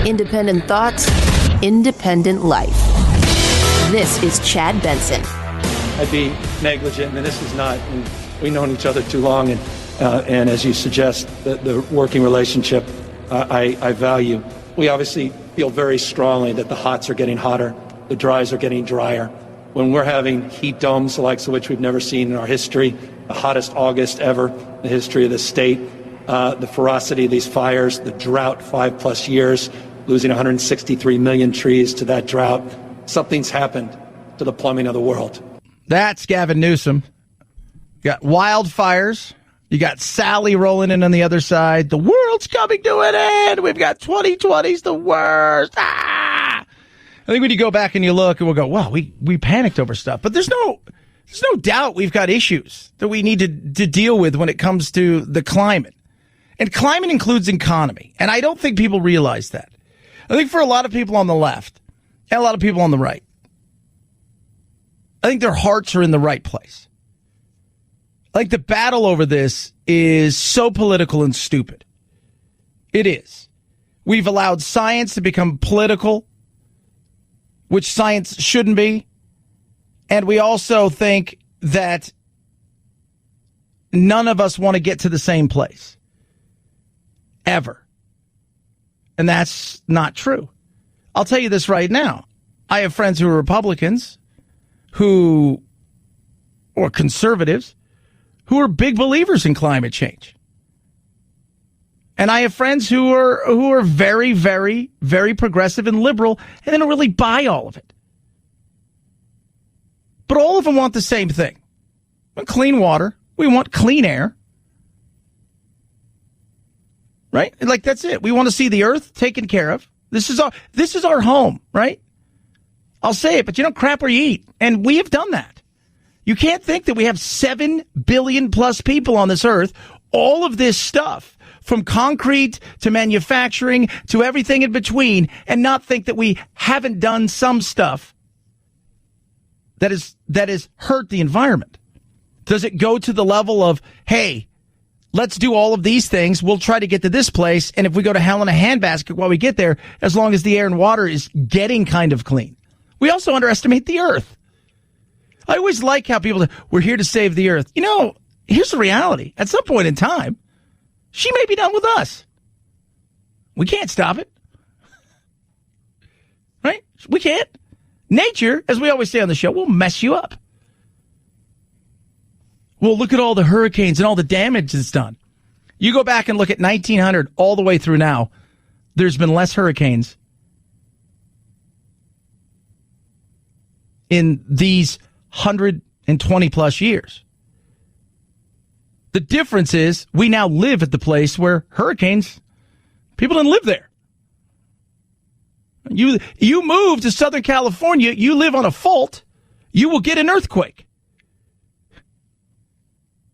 Independent thoughts, independent life. This is Chad Benson. I'd be negligent, and this is not. We've known each other too long, and as you suggest, the working relationship I value. We obviously feel very strongly that the hots are getting hotter, the dries are getting drier. When we're having heat domes, the likes of which we've never seen in our history, the hottest August ever in the history of the state, the ferocity of these fires, the drought, 5+ years, losing 163 million trees to that drought. Something's happened to the plumbing of the world. That's Gavin Newsom. You got wildfires. You got Sally rolling in on the other side. The world's coming to an end. We've got 2020's the worst. I think when you go back and you look, and we'll go, wow, we panicked over stuff. But there's no doubt we've got issues that we need to deal with when it comes to the climate. And climate includes economy. And I don't think people realize that. I think for a lot of people on the left and a lot of people on the right, I think their hearts are in the right place. I think the battle over this is so political and stupid. It is. We've allowed science to become political, which science shouldn't be. And we also think that none of us want to get to the same place. Ever. And that's not true. I'll tell you this right now. I have friends who are Republicans, or conservatives, who are big believers in climate change. And I have friends who are very, very, very progressive and liberal, and they don't really buy all of it. But all of them want the same thing. We want clean water. We want clean air. Right? Like, that's it. We want to see the earth taken care of. This is our home, right? I'll say it, but you don't crap where you eat. And we have done that. You can't think that we have 7 billion plus people on this earth, all of this stuff, from concrete to manufacturing to everything in between, and not think that we haven't done some stuff that is hurt the environment. Does it go to the level of, hey, let's do all of these things, we'll try to get to this place, and if we go to hell in a handbasket while we get there, as long as the air and water is getting kind of clean. We also underestimate the earth. I always like how people say, we're here to save the earth. You know, here's the reality. At some point in time, she may be done with us. We can't stop it. Right? We can't. Nature, as we always say on the show, will mess you up. Well, look at all the hurricanes and all the damage it's done. You go back and look at 1900 all the way through now, there's been less hurricanes in these 120 plus years. The difference is we now live at the place where hurricanes, people didn't live there. You move to Southern California, you live on a fault, you will get an earthquake.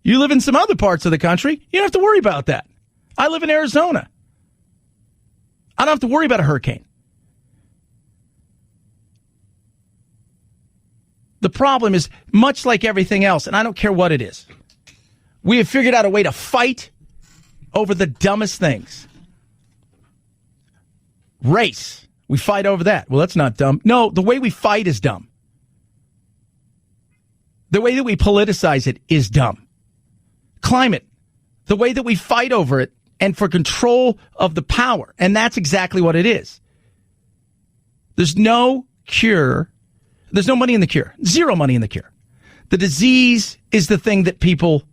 You live in some other parts of the country, you don't have to worry about that. I live in Arizona. I don't have to worry about a hurricane. The problem is, much like everything else, and I don't care what it is, we have figured out a way to fight over the dumbest things. Race. We fight over that. Well, that's not dumb. No, the way we fight is dumb. The way that we politicize it is dumb. Climate. The way that we fight over it and for control of the power. And that's exactly what it is. There's no cure. There's no money in the cure. Zero money in the cure. The disease is the thing that people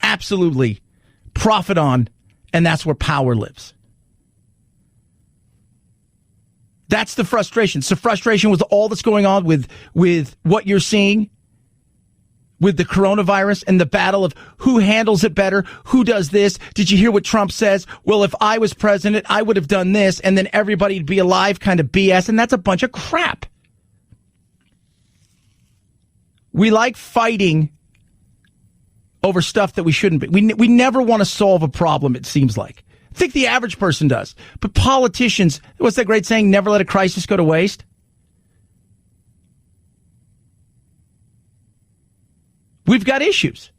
absolutely profit on, and that's where power lives. That's the frustration. It's the frustration with all that's going on with what you're seeing with the coronavirus and the battle of who handles it better, who does this. Did you hear what Trump says? Well, if I was president, I would have done this, and then everybody'd be alive kind of BS, and that's a bunch of crap. We like fighting over stuff that we shouldn't be. We never want to solve a problem, it seems like. I think the average person does. But politicians, what's that great saying, never let a crisis go to waste? We've got issues.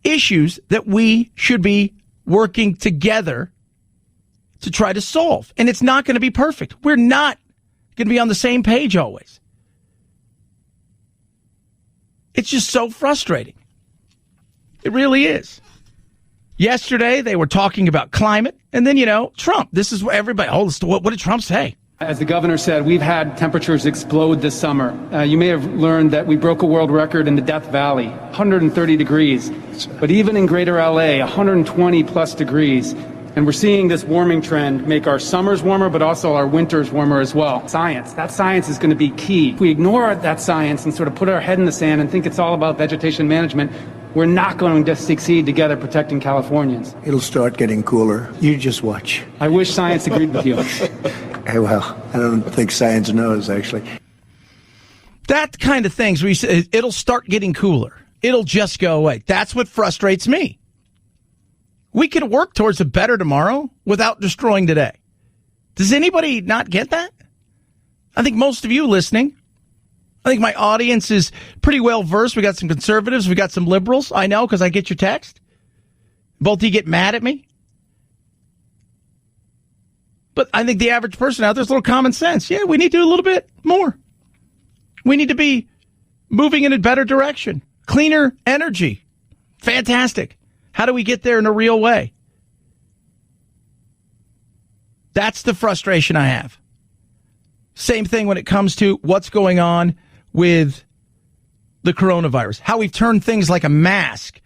Issues that we should be working together to try to solve. And it's not going to be perfect. We're not going to be on the same page always. It's just so frustrating. It really is. Yesterday, they were talking about climate, and then, Trump. This is what everybody, what did Trump say? As the governor said, we've had temperatures explode this summer. You may have learned that we broke a world record in the Death Valley, 130 degrees. But even in greater LA, 120 plus degrees. And we're seeing this warming trend make our summers warmer, but also our winters warmer as well. That science is going to be key. If we ignore that science and sort of put our head in the sand and think it's all about vegetation management, we're not going to succeed together protecting Californians. It'll start getting cooler. You just watch. I wish science agreed with you. Well, I don't think science knows, actually. That kind of things where you say, it'll start getting cooler. It'll just go away. That's what frustrates me. We can work towards a better tomorrow without destroying today. Does anybody not get that? I think most of you listening, I think my audience is pretty well versed. We got some conservatives. We got some liberals. I know because I get your text. Both of you get mad at me. But I think the average person out there is a little common sense. Yeah, we need to do a little bit more. We need to be moving in a better direction. Cleaner energy. Fantastic. How do we get there in a real way? That's the frustration I have. Same thing when it comes to what's going on with the coronavirus. How we've turned things like a mask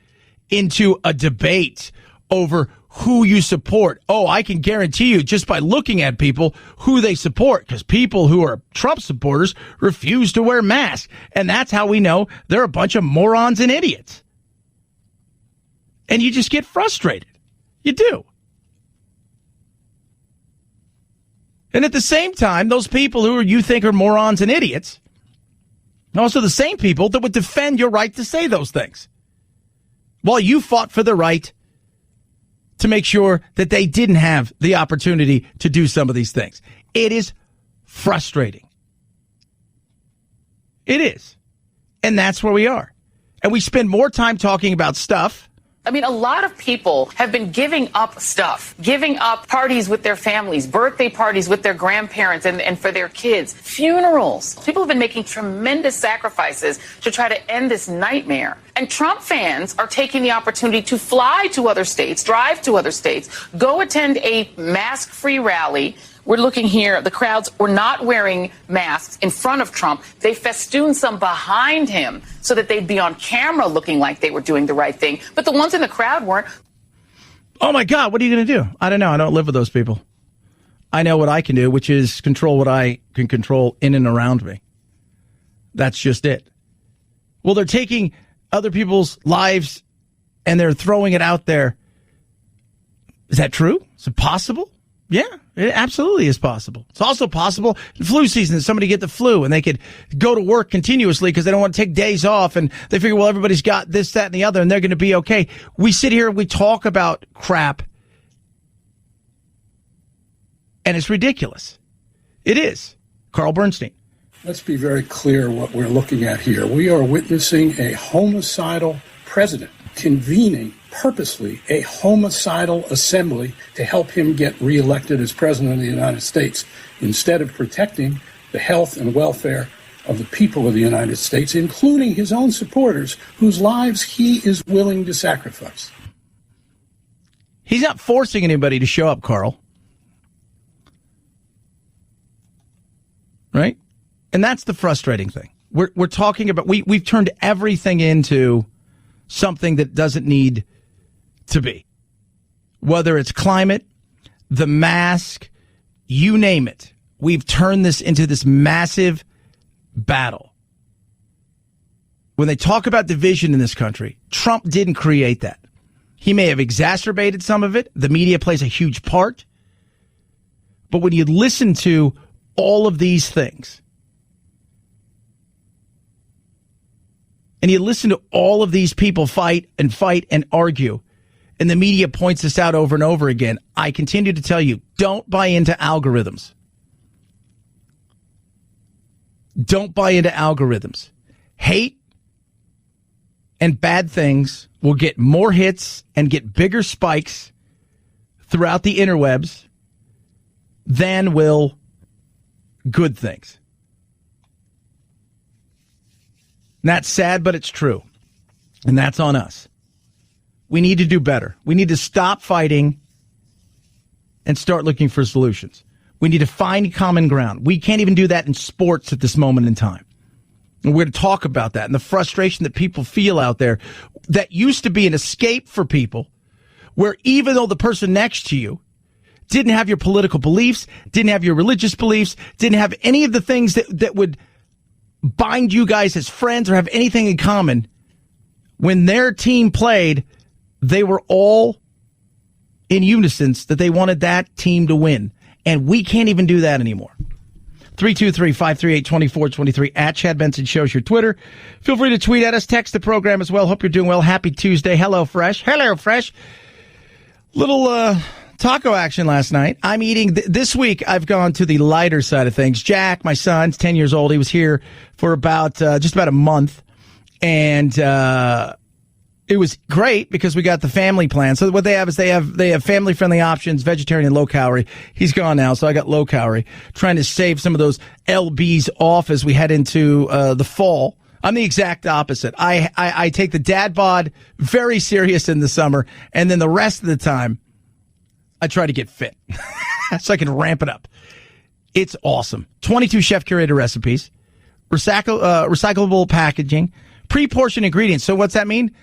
into a debate over who you support. Oh, I can guarantee you just by looking at people who they support, because people who are Trump supporters refuse to wear masks. And that's how we know they're a bunch of morons and idiots. And you just get frustrated. You do. And at the same time, those people who you think are morons and idiots, and also the same people that would defend your right to say those things, while you fought for the right to make sure that they didn't have the opportunity to do some of these things. It is frustrating. It is. And that's where we are. And we spend more time talking about stuff. I mean, a lot of people have been giving up stuff, giving up parties with their families, birthday parties with their grandparents and for their kids, funerals. People have been making tremendous sacrifices to try to end this nightmare. And Trump fans are taking the opportunity to fly to other states, drive to other states, go attend a mask-free rally. We're looking here, the crowds were not wearing masks in front of Trump. They festooned some behind him so that they'd be on camera looking like they were doing the right thing. But the ones in the crowd weren't. Oh, my God, what are you going to do? I don't know. I don't live with those people. I know what I can do, which is control what I can control in and around me. That's just it. Well, they're taking other people's lives and they're throwing it out there. Is that true? Is it possible? Yeah, it absolutely is possible. It's also possible in flu season that somebody get the flu and they could go to work continuously because they don't want to take days off and they figure, well, everybody's got this, that, and the other and they're going to be okay. We sit here and we talk about crap and it's ridiculous. It is. Carl Bernstein. Let's be very clear what we're looking at here. We are witnessing a homicidal president convening purposely a homicidal assembly to help him get reelected as president of the United States instead of protecting the health and welfare of the people of the United States, including his own supporters whose lives he is willing to sacrifice. He's not forcing anybody to show up, Carl. Right? And that's the frustrating thing. We're talking about, we've turned everything into something that doesn't need to be. Whether it's climate, the mask, you name it. We've turned this into this massive battle. When they talk about division in this country, Trump didn't create that. He may have exacerbated some of it. The media plays a huge part. But when you listen to all of these things, and you listen to all of these people fight and argue, and the media points this out over and over again, I continue to tell you, don't buy into algorithms. Don't buy into algorithms. Hate and bad things will get more hits and get bigger spikes throughout the interwebs than will good things. And that's sad, but it's true. And that's on us. We need to do better. We need to stop fighting and start looking for solutions. We need to find common ground. We can't even do that in sports at this moment in time. And we're going to talk about that and the frustration that people feel out there that used to be an escape for people, where even though the person next to you didn't have your political beliefs, didn't have your religious beliefs, didn't have any of the things that would bind you guys as friends or have anything in common, when their team played, they were all in unison that they wanted that team to win. And we can't even do that anymore. 323-538-2423 at Chad Benson Show's your Twitter. Feel free to tweet at us, text the program as well. Hope you're doing well. Happy Tuesday. Hello, Fresh. Hello, Fresh. Little taco action last night. I'm eating this week. I've gone to the lighter side of things. Jack, my son's 10 years old. He was here for just about a month. And it was great because we got the family plan. So what they have is they have family friendly options, vegetarian and low calorie. He's gone now, so I got low calorie. Trying to save some of those LBs off as we head into the fall. I'm the exact opposite. I take the dad bod very serious in the summer, and then the rest of the time I try to get fit so I can ramp it up. It's awesome. 22 chef curated recipes, recyclable packaging, pre-portioned ingredients. So what's that mean?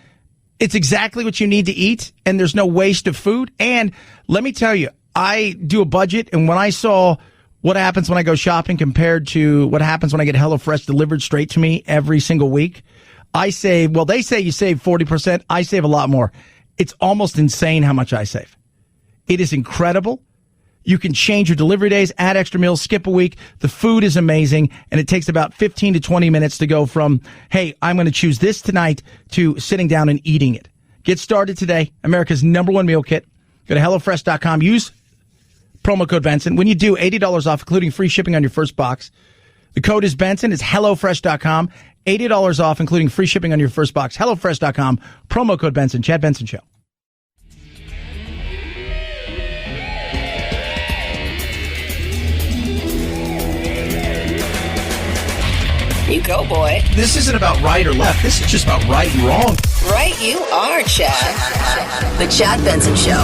It's exactly what you need to eat, and there's no waste of food. And let me tell you, I do a budget, and when I saw what happens when I go shopping compared to what happens when I get HelloFresh delivered straight to me every single week, I save, well, they say you save 40%. I save a lot more. It's almost insane how much I save. It is incredible. You can change your delivery days, add extra meals, skip a week. The food is amazing, and it takes about 15 to 20 minutes to go from, hey, I'm going to choose this tonight, to sitting down and eating it. Get started today. America's #1 meal kit. Go to HelloFresh.com. Use promo code Benson. When you do, $80 off, including free shipping on your first box. The code is Benson. It's HelloFresh.com. $80 off, including free shipping on your first box. HelloFresh.com. Promo code Benson. Chad Benson Show. You go, boy. This isn't about right or left. This is just about right and wrong. Right you are, Chad. The Chad Benson Show.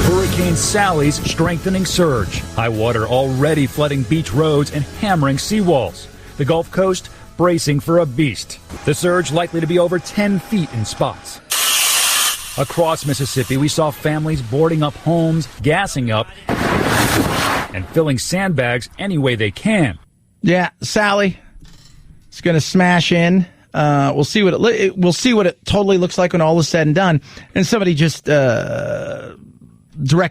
Hurricane Sally's strengthening surge. High water already flooding beach roads and hammering seawalls. The Gulf Coast bracing for a beast. The surge likely to be over 10 feet in spots. Across Mississippi, we saw families boarding up homes, gassing up, and filling sandbags any way they can. Yeah, Sally. It's going to smash in. We'll see what it totally looks like when all is said and done. And somebody just direct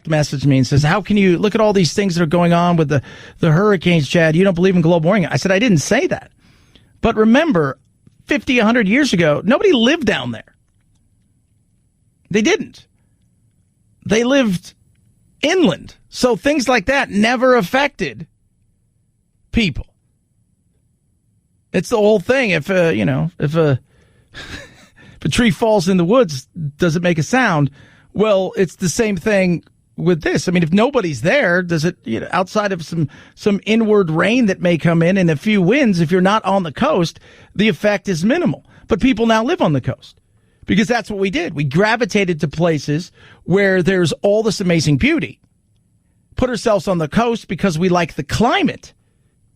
messaged me and says, "How can you look at all these things that are going on with the hurricanes, Chad? You don't believe in global warming?" I said, I didn't say that. But remember, 50, 100 years ago, nobody lived down there. They didn't. They lived inland. So things like that never affected people. It's the whole thing. If a tree falls in the woods, does it make a sound? Well, it's the same thing with this. I mean, if nobody's there, does it, outside of some inward rain that may come in and a few winds, if you're not on the coast, the effect is minimal. But people now live on the coast because that's what we did. We gravitated to places where there's all this amazing beauty. Put ourselves on the coast because we like the climate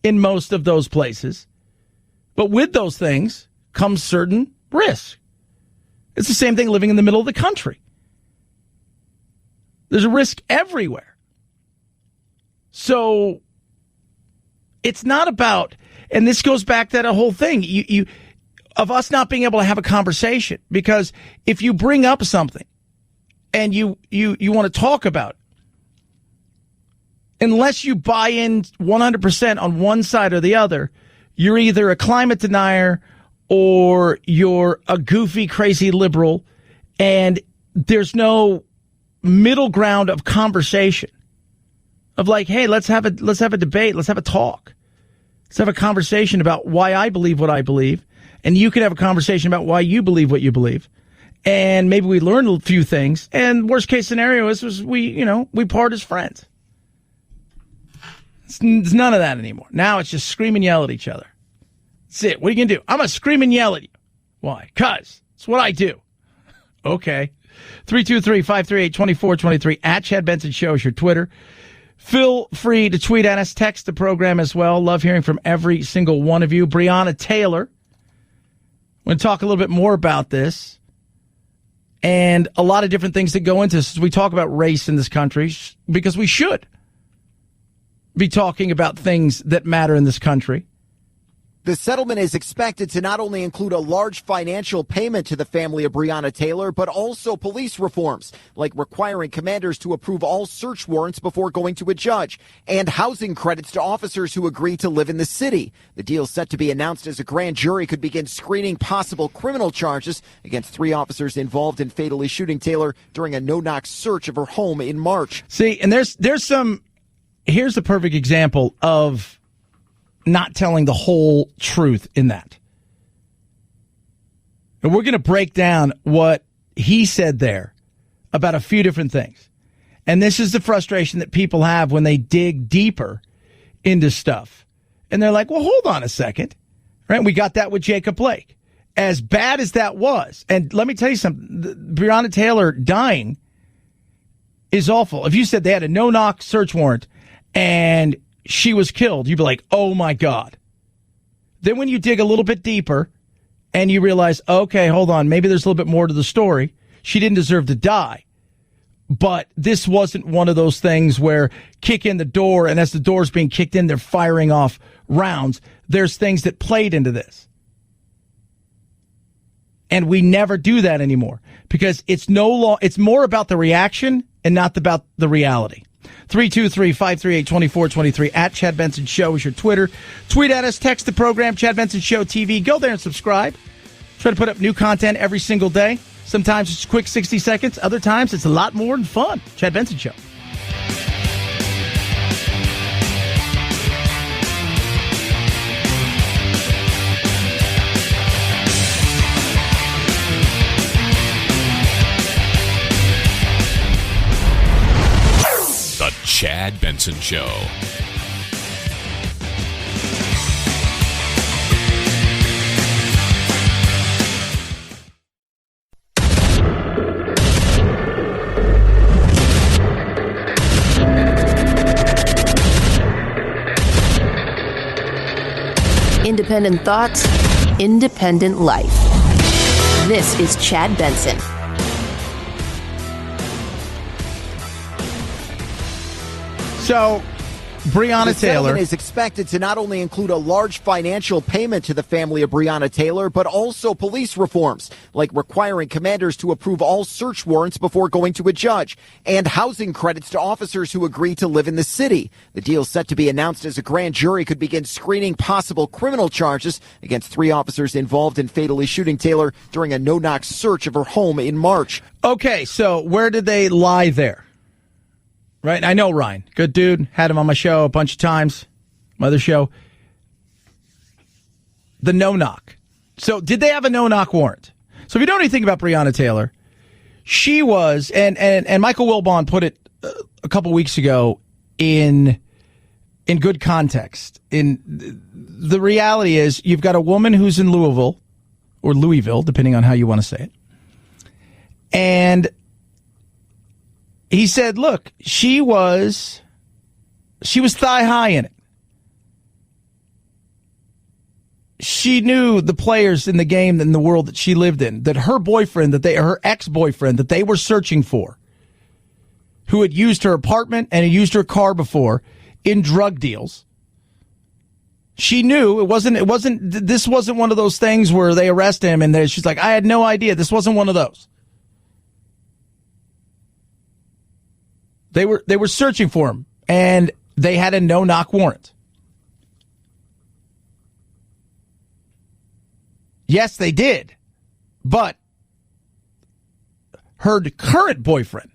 in most of those places. But with those things comes certain risk. It's the same thing living in the middle of the country. There's a risk everywhere. So it's not about, and this goes back to that whole thing, of us not being able to have a conversation. Because if you bring up something and you want to talk about it, unless you buy in 100% on one side or the other, you're either a climate denier or you're a goofy, crazy liberal, and there's no middle ground of conversation of like, hey, let's have a debate, let's have a talk, let's have a conversation about why I believe what I believe, and you can have a conversation about why you believe what you believe, and maybe we learn a few things. And worst case scenario is we part as friends. There's none of that anymore. Now it's just scream and yell at each other. That's it. What are you going to do? I'm going to scream and yell at you. Why? Because it's what I do. Okay. 323-538-2423 at Chad Benson Show is your Twitter. Feel free to tweet at us, text the program as well. Love hearing from every single one of you. Breonna Taylor. We're going to talk a little bit more about this and a lot of different things that go into this as we talk about race in this country, because we should be talking about things that matter in this country. The settlement is expected to not only include a large financial payment to the family of Breonna Taylor, but also police reforms, like requiring commanders to approve all search warrants before going to a judge, and housing credits to officers who agree to live in the city. The deal is set to be announced as a grand jury could begin screening possible criminal charges against 3 officers involved in fatally shooting Taylor during a no-knock search of her home in March. See, and here's a perfect example of not telling the whole truth in that. And we're going to break down what he said there about a few different things. And this is the frustration that people have when they dig deeper into stuff. And they're like, well, hold on a second. Right? We got that with Jacob Blake. As bad as that was, and let me tell you something, Breonna Taylor dying is awful. If you said they had a no-knock search warrant and she was killed, you'd be like, oh my God. Then when you dig a little bit deeper and you realize, okay, hold on, maybe there's a little bit more to the story. She didn't deserve to die. But this wasn't one of those things where kick in the door, and as the door's being kicked in, they're firing off rounds. There's things that played into this. And we never do that anymore because it's more about the reaction and not about the reality. 323-538-2423 at Chad Benson Show is your Twitter. Tweet at us, text the program, Chad Benson Show TV. Go there and subscribe. Try to put up new content every single day. Sometimes it's a quick 60 seconds. Other times it's a lot more and fun. Chad Benson Show. The Chad Benson Show. Independent thoughts, independent life. This is Chad Benson. So, Breonna The Taylor settlement is expected to not only include a large financial payment to the family of Breonna Taylor, but also police reforms, like requiring commanders to approve all search warrants before going to a judge, and housing credits to officers who agree to live in the city. The deal is set to be announced as a grand jury could begin screening possible criminal charges against 3 officers involved in fatally shooting Taylor during a no-knock search of her home in March. Okay, so where did they lie there? Right? I know Ryan. Good dude. Had him on my show a bunch of times. My other show. The no-knock. So did they have a no-knock warrant? So if you know anything about Breonna Taylor, she was, and Michael Wilbon put it a couple weeks ago in good context. The reality is you've got a woman who's in Louisville, or Louisville, depending on how you want to say it. And he said, look, she was thigh high in it. She knew the players in the game in the world that she lived in, that her boyfriend, her ex-boyfriend that they were searching for, who had used her apartment and had used her car before in drug deals. She knew this wasn't one of those things where they arrest him and she's like, I had no idea. This wasn't one of those. They were searching for him, and they had a no-knock warrant. Yes, they did, but her current boyfriend,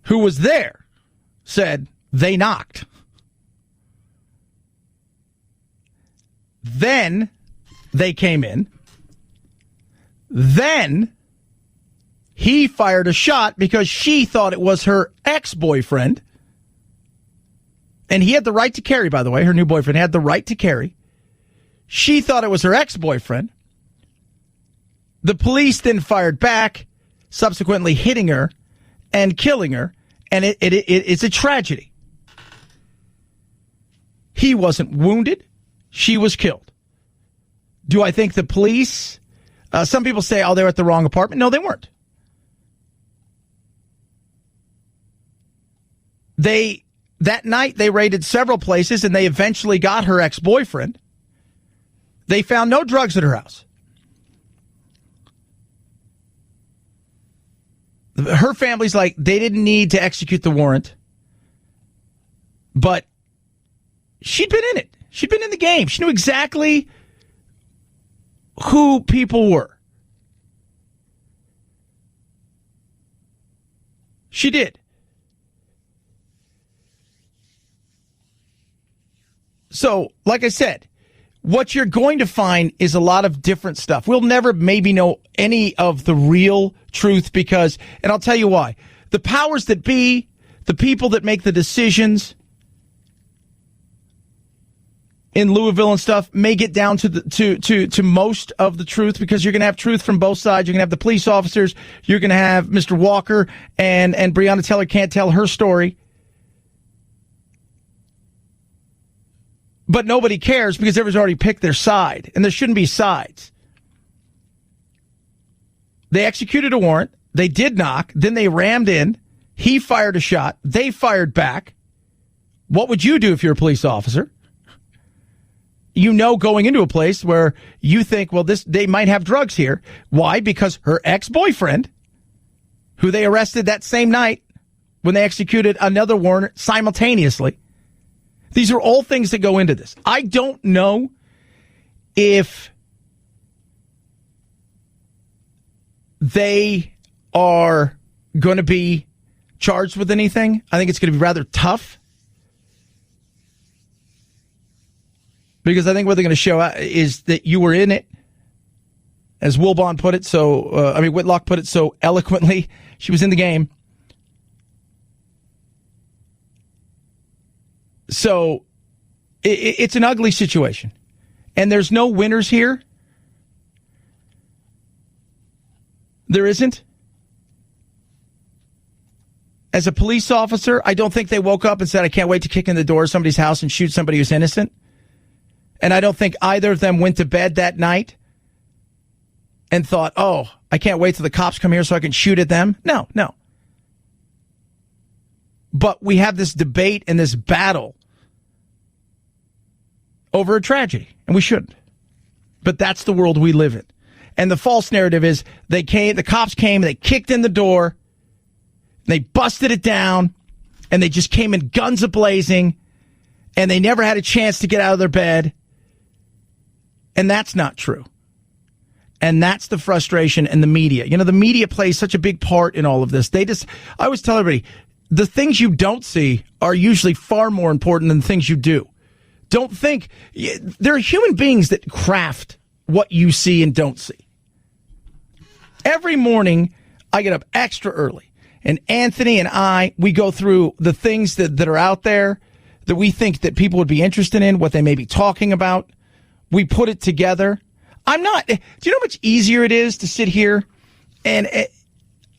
who was there, said they knocked. Then they came in. Then He fired a shot because she thought it was her ex-boyfriend. And he had the right to carry, by the way. Her new boyfriend had the right to carry. She thought it was her ex-boyfriend. The police then fired back, subsequently hitting her and killing her. And it's a tragedy. He wasn't wounded. She was killed. Do I think the police... some people say, oh, they were at the wrong apartment. No, they weren't. That night, they raided several places, and they eventually got her ex-boyfriend. They found no drugs at her house. Her family's like, they didn't need to execute the warrant. But she'd been in it. She'd been in the game. She knew exactly who people were. She did. So, like I said, what you're going to find is a lot of different stuff. We'll never maybe know any of the real truth because, and I'll tell you why, the powers that be, the people that make the decisions in Louisville and stuff may get down to most of the truth because you're going to have truth from both sides. You're going to have the police officers. You're going to have Mr. Walker and Breonna Taylor can't tell her story. But nobody cares because everyone's already picked their side, and there shouldn't be sides. They executed a warrant. They did knock. Then they rammed in. He fired a shot. They fired back. What would you do if you're a police officer? You know, going into a place where you think, well, they might have drugs here. Why? Because her ex-boyfriend, who they arrested that same night when they executed another warrant simultaneously. These are all things that go into this. I don't know if they are going to be charged with anything. I think it's going to be rather tough. Because I think what they're going to show is that you were in it. As Wilbon put it Whitlock put it so eloquently, she was in the game. So it's an ugly situation. And there's no winners here. There isn't. As a police officer, I don't think they woke up and said, I can't wait to kick in the door of somebody's house and shoot somebody who's innocent. And I don't think either of them went to bed that night and thought, oh, I can't wait till the cops come here so I can shoot at them. No. But we have this debate and this battle over a tragedy, and we shouldn't. But that's the world we live in. And the false narrative is the cops came, they kicked in the door, they busted it down, and they just came in guns a-blazing, and they never had a chance to get out of their bed. And that's not true. And that's the frustration in the media. You know, the media plays such a big part in all of this. I always tell everybody, the things you don't see are usually far more important than the things you do. Don't think, there are human beings that craft what you see and don't see. Every morning, I get up extra early, and Anthony and we go through the things that are out there that we think that people would be interested in, what they may be talking about. We put it together. Do you know how much easier it is to sit here and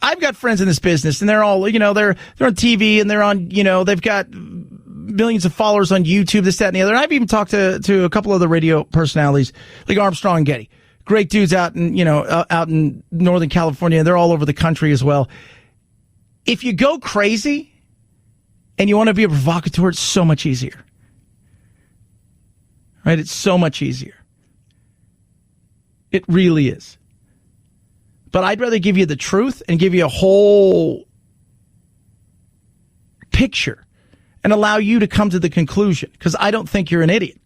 I've got friends in this business, and they're all, they're on TV, and they're on, they've got millions of followers on YouTube, this, that, and the other. And I've even talked to a couple of the radio personalities, like Armstrong and Getty. Great dudes out in Northern California. They're all over the country as well. If you go crazy and you want to be a provocateur, it's so much easier. Right? It's so much easier. It really is. But I'd rather give you the truth and give you a whole picture and allow you to come to the conclusion, because I don't think you're an idiot.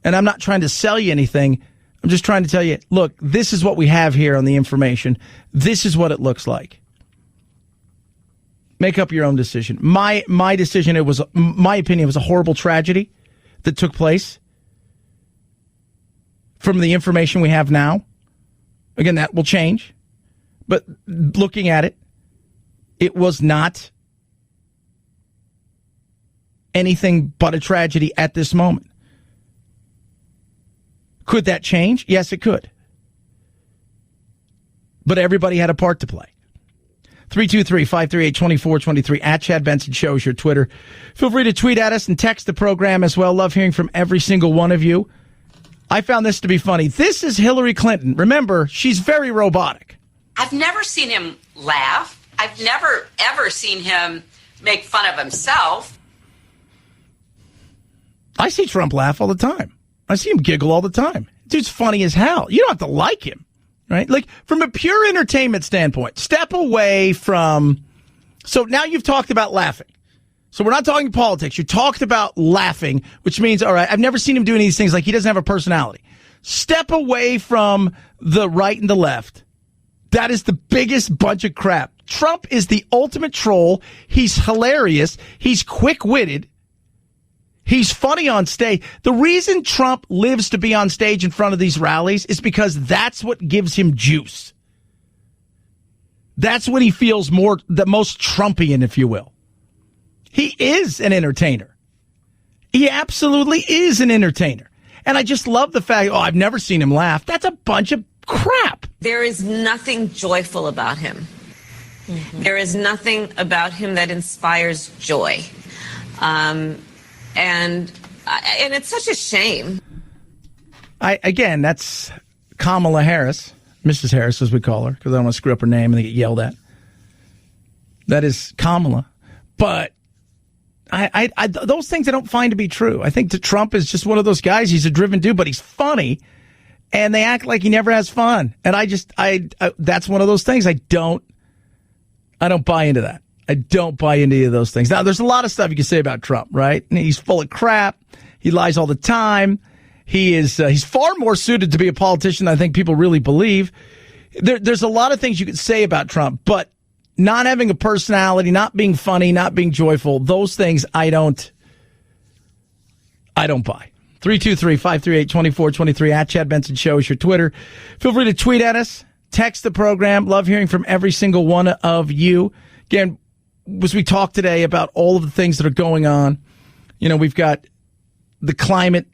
And I'm not trying to sell you anything. I'm just trying to tell you, look, this is what we have here on the information. This is what it looks like. Make up your own decision. My decision, my opinion, was a horrible tragedy that took place. From the information we have now, again, that will change. But looking at it, it was not anything but a tragedy at this moment. Could that change? Yes, it could. But everybody had a part to play. 323-538-2423 at Chad Benson Show is your Twitter. Feel free to tweet at us and text the program as well. Love hearing from every single one of you. I found this to be funny. This is Hillary Clinton. Remember, she's very robotic. I've never seen him laugh. I've never, ever seen him make fun of himself. I see Trump laugh all the time. I see him giggle all the time. Dude's funny as hell. You don't have to like him, right? Like, from a pure entertainment standpoint, step away from... So now you've talked about laughing. So we're not talking politics. You talked about laughing, which means, all right, I've never seen him do any of these things. Like, he doesn't have a personality. Step away from the right and the left. That is the biggest bunch of crap. Trump is the ultimate troll. He's hilarious. He's quick-witted. He's funny on stage. The reason Trump lives to be on stage in front of these rallies is because that's what gives him juice. That's when he feels the most Trumpian, if you will. He is an entertainer. He absolutely is an entertainer. And I just love the fact, I've never seen him laugh. That's a bunch of crap. There is nothing joyful about him. Mm-hmm. There is nothing about him that inspires joy. And it's such a shame. Again, that's Kamala Harris, Mrs. Harris, as we call her, because I don't want to screw up her name and get yelled at. That is Kamala. But I those things I don't find to be true. I think that Trump is just one of those guys. He's a driven dude, but he's funny, and they act like he never has fun. And I that's one of those things I don't buy into that. I don't buy into any of those things. Now, there's a lot of stuff you can say about Trump, right? He's full of crap. He lies all the time. He's far more suited to be a politician than I think people really believe. There's a lot of things you could say about Trump, but not having a personality, not being funny, not being joyful, those things I don't buy. 323-538-2423 at Chad Benson Show is your Twitter. Feel free to tweet at us, text the program. Love hearing from every single one of you. Again, as we talk today about all of the things that are going on, we've got the climate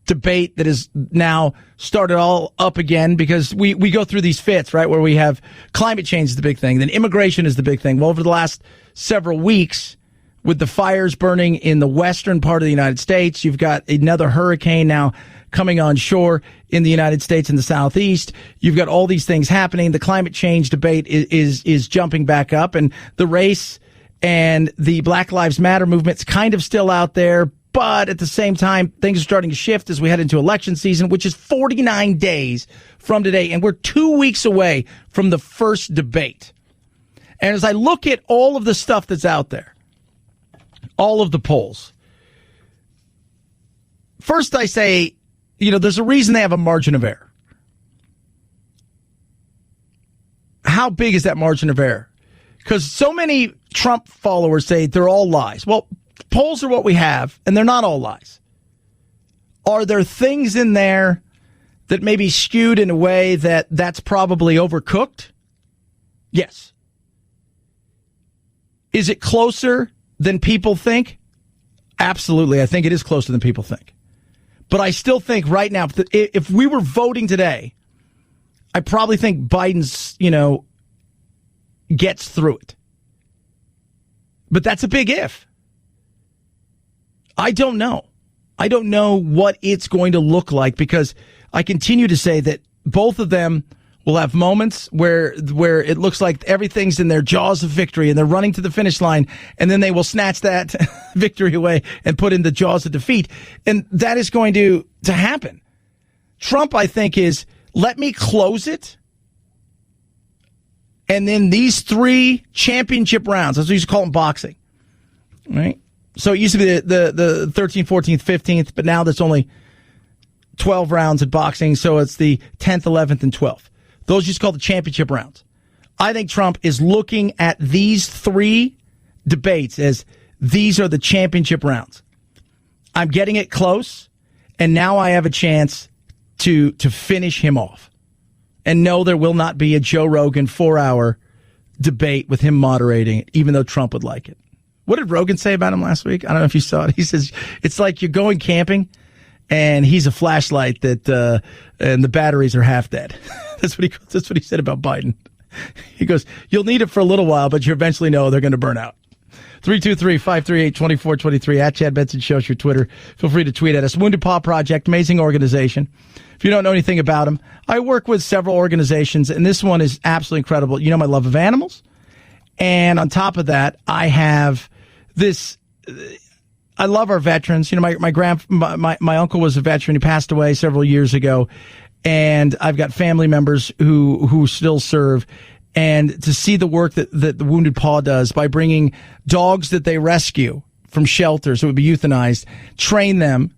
debate that is now started all up again because we go through these fits, right, where we have climate change is the big thing, then immigration is the big thing. Well, over the last several weeks, with the fires burning in the western part of the United States, you've got another hurricane now coming on shore in the United States in the southeast. You've got all these things happening. The climate change debate is jumping back up, and the race and the Black Lives Matter movement's kind of still out there. But at the same time, things are starting to shift as we head into election season, which is 49 days from today. And we're 2 weeks away from the first debate. And as I look at all of the stuff that's out there, all of the polls, first I say, there's a reason they have a margin of error. How big is that margin of error? Because so many Trump followers say they're all lies. Well, polls are what we have, and they're not all lies. Are there things in there that may be skewed in a way that's probably overcooked? Yes. Is it closer than people think? Absolutely. I think it is closer than people think. But I still think right now, if we were voting today, I probably think Biden's, gets through it. But that's a big if. I don't know. I don't know what it's going to look like because I continue to say that both of them will have moments where it looks like everything's in their jaws of victory and they're running to the finish line, and then they will snatch that victory away and put in the jaws of defeat. And that is going to happen. Trump, I think, is let me close it. And then these 3 championship rounds, that's what you used to call them boxing, right? So it used to be the 13th, 14th, 15th, but now there's only 12 rounds in boxing, so it's the 10th, 11th, and 12th. Those used to call the championship rounds. I think Trump is looking at these 3 debates as these are the championship rounds. I'm getting it close, and now I have a chance to finish him off. And no, there will not be a Joe Rogan 4-hour debate with him moderating it, even though Trump would like it. What did Rogan say about him last week? I don't know if you saw it. He says, it's like you're going camping and he's a flashlight that, and the batteries are half dead. That's what he said about Biden. He goes, you'll need it for a little while, but you eventually know they're going to burn out. 323-538-2423 at Chad Benson Show is your Twitter. Feel free to tweet at us. Wounded Paw Project, amazing organization. If you don't know anything about them, I work with several organizations, and this one is absolutely incredible. You know my love of animals, and on top of that, I have this. I love our veterans. You know, my uncle was a veteran. He passed away several years ago, and I've got family members who still serve. And to see the work that the Wounded Paw does by bringing dogs that they rescue from shelters that would be euthanized, train them,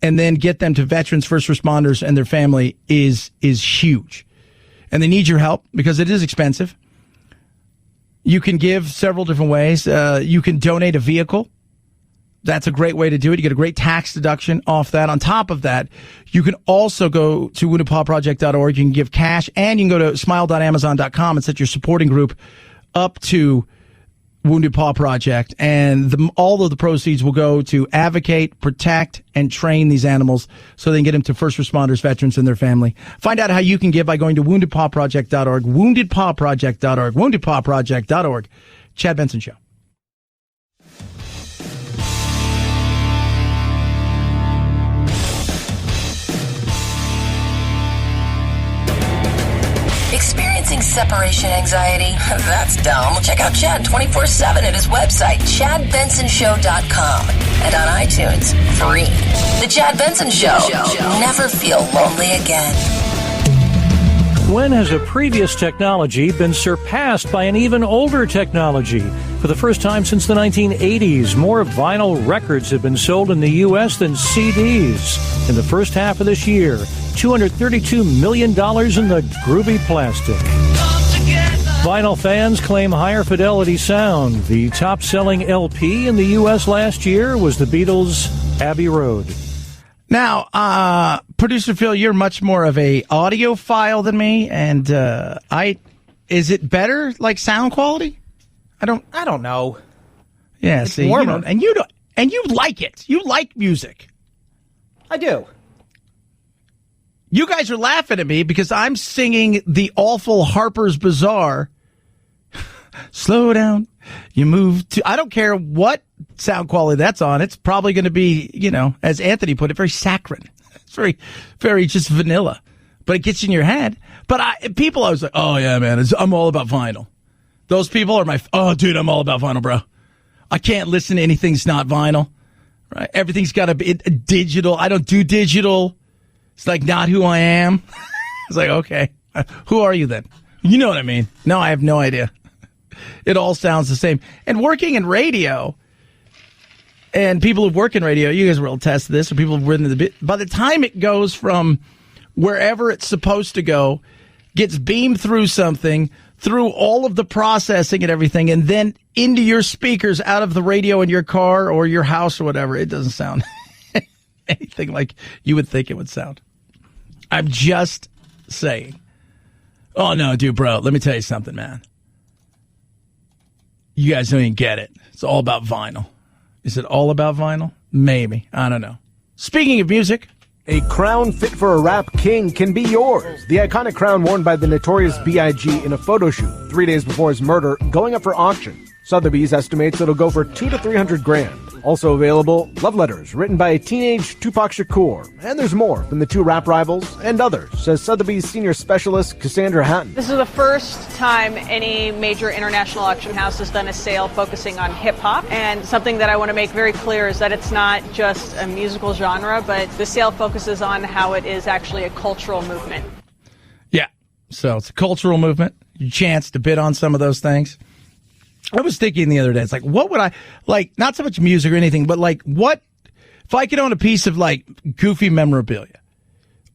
and then get them to veterans, first responders, and their family is huge. And they need your help because it is expensive. You can give several different ways. You can donate a vehicle. That's a great way to do it. You get a great tax deduction off that. On top of that, you can also go to woundedpawproject.org. You can give cash, and you can go to smile.amazon.com and set your supporting group up to Wounded Paw Project. And all of the proceeds will go to advocate, protect, and train these animals so they can get them to first responders, veterans, and their family. Find out how you can give by going to woundedpawproject.org, woundedpawproject.org, woundedpawproject.org. Chad Benson Show. Experiencing separation anxiety? That's dumb. Check out Chad 24/7 at his website, ChadBensonShow.com, and on iTunes, free. The Chad Benson Show. Never feel lonely again. When has a previous technology been surpassed by an even older technology? For the first time since the 1980s, more vinyl records have been sold in the U.S. than CDs. In the first half of this year, $232 million in the groovy plastic. Vinyl fans claim higher fidelity sound. The top-selling LP in the U.S. last year was the Beatles' Abbey Road. Now, Producer Phil, you're much more of a audiophile than me, and is it better, like sound quality? I don't know. Yeah, it's see, warmer. You like it. You like music. I do. You guys are laughing at me because I'm singing the awful Harper's Bazaar. Slow down. You move to. I don't care what sound quality that's on. It's probably going to be, as Anthony put it, very saccharine. It's very, very just vanilla. But it gets in your head. But I was like, oh, yeah, man, I'm all about vinyl. Those people are dude, I'm all about vinyl, bro. I can't listen to anything that's not vinyl. Right? Everything's got to be digital. I don't do digital. It's like not who I am. It's like, okay, who are you then? You know what I mean? No, I have no idea. It all sounds the same. And working in radio, and people who work in radio, you guys will attest to this, or people who've written the bit, by the time it goes from wherever it's supposed to go, gets beamed through something, through all of the processing and everything, and then into your speakers out of the radio in your car or your house or whatever, it doesn't sound anything like you would think it would sound. I'm just saying. Oh, no, dude, bro, let me tell you something, man. You guys don't even get it. It's all about vinyl. Is it all about vinyl? Maybe. I don't know. Speaking of music. A crown fit for a rap king can be yours. The iconic crown worn by the Notorious B.I.G. in a photo shoot 3 days before his murder, going up for auction. Sotheby's estimates it'll go for $200,000 to $300,000. Also available, love letters written by a teenage Tupac Shakur. And there's more from the two rap rivals and others, says Sotheby's senior specialist Cassandra Hatton. This is the first time any major international auction house has done a sale focusing on hip-hop. And something that I want to make very clear is that it's not just a musical genre, but the sale focuses on how it is actually a cultural movement. Yeah, so it's a cultural movement. Your chance to bid on some of those things. I was thinking the other day, it's like, what would I, like, not so much music or anything, but like, what, if I could own a piece of, like, goofy memorabilia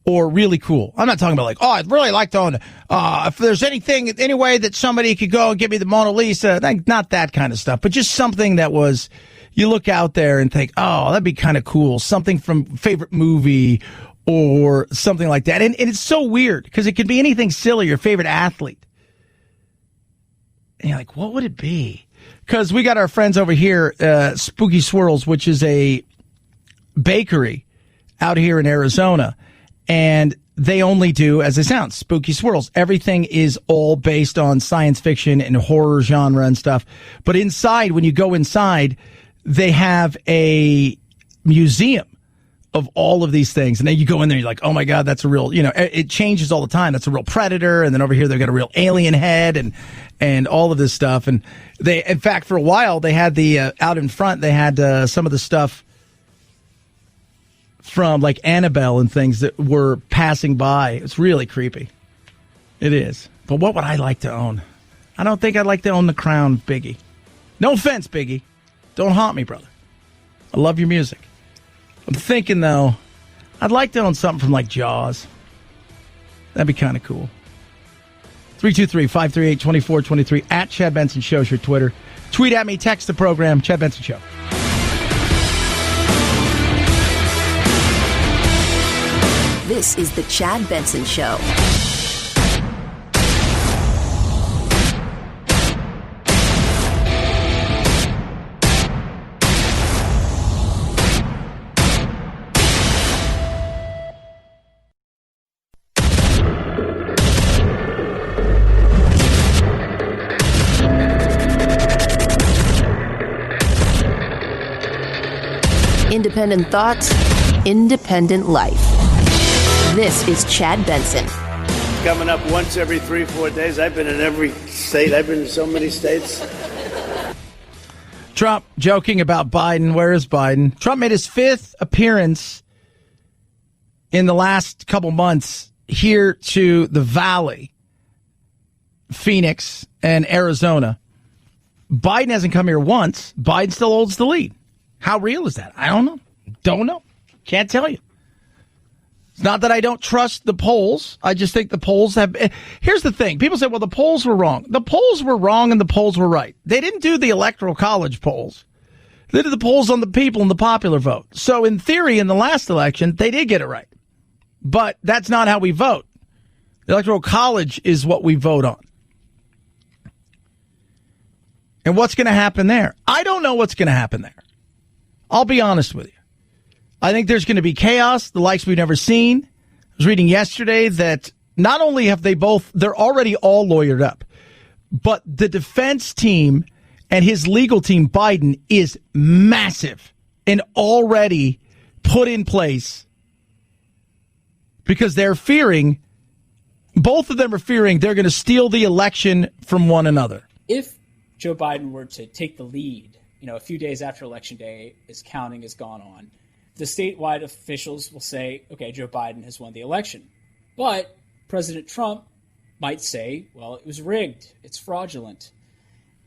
or really cool. I'm not talking about, like, oh, I'd really like to own it. If there's any way that somebody could go and give me the Mona Lisa, not that kind of stuff, but just something that was, you look out there and think, oh, that'd be kind of cool. Something from favorite movie or something like that. And it's so weird because it could be anything silly, your favorite athlete. And you're like, what would it be? Because we got our friends over here, Spooky Swirls, which is a bakery out here in Arizona. And they only do, as it sounds, Spooky Swirls. Everything is all based on science fiction and horror genre and stuff. But inside, when you go inside, they have a museum of all of these things. And then you go in there, you're like, oh my God, that's a real, it changes all the time. That's a real predator. And then over here, they've got a real alien head and all of this stuff. And they, in fact, for a while, they had out in front, they had some of the stuff from like Annabelle and things that were passing by. It's really creepy. It is. But what would I like to own? I don't think I'd like to own the Crown, Biggie. No offense, Biggie. Don't haunt me, brother. I love your music. I'm thinking, though, I'd like to own something from like Jaws. That'd be kind of cool. 323-538-2423 at Chad Benson Show is your Twitter. Tweet at me, text the program, Chad Benson Show. This is the Chad Benson Show. Independent thoughts, independent life. This is Chad Benson. Coming up once every 3-4 days. I've been in every state. I've been in so many states. Trump joking about Biden. Where is Biden? Trump made his 5th appearance in the last couple months here to the Valley, Phoenix, and Arizona. Biden hasn't come here once. Biden still holds the lead. How real is that? I don't know. Don't know. Can't tell you. It's not that I don't trust the polls. I just think the polls have... Here's the thing. People say, well, the polls were wrong. The polls were wrong and the polls were right. They didn't do the Electoral College polls. They did the polls on the people and the popular vote. So in theory, in the last election, they did get it right. But that's not how we vote. The Electoral College is what we vote on. And what's going to happen there? I don't know what's going to happen there. I'll be honest with you. I think there's going to be chaos, the likes we've never seen. I was reading yesterday that not only have they're already all lawyered up, but the defense team and his legal team, Biden, is massive and already put in place because they're fearing, both of them are fearing they're going to steal the election from one another. If Joe Biden were to take the lead, a few days after Election Day, as counting has gone on, the statewide officials will say, okay, Joe Biden has won the election. But President Trump might say, well, it was rigged. It's fraudulent.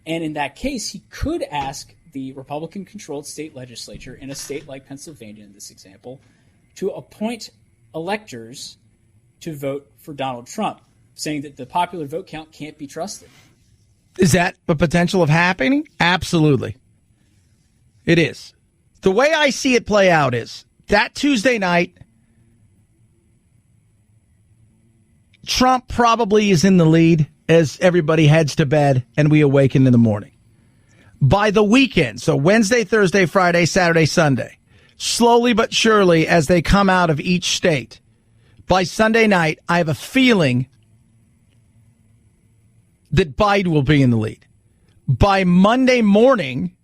And in that case, he could ask the Republican-controlled state legislature in a state like Pennsylvania, in this example, to appoint electors to vote for Donald Trump, saying that the popular vote count can't be trusted. Is that a potential of happening? Absolutely. It is. The way I see it play out is that Tuesday night, Trump probably is in the lead as everybody heads to bed and we awaken in the morning. By the weekend, so Wednesday, Thursday, Friday, Saturday, Sunday, slowly but surely as they come out of each state, by Sunday night, I have a feeling that Biden will be in the lead. By Monday morning,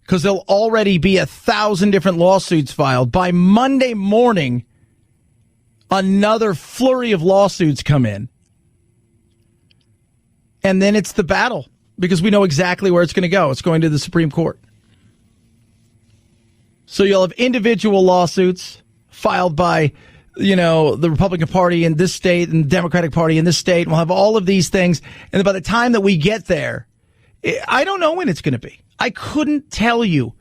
because there'll already be 1,000 different lawsuits filed, by Monday morning, another flurry of lawsuits come in. And then it's the battle, because we know exactly where it's going to go. It's going to the Supreme Court. So you'll have individual lawsuits filed by, the Republican Party in this state and the Democratic Party in this state. We'll have all of these things. And by the time that we get there, I don't know when it's going to be. I couldn't tell you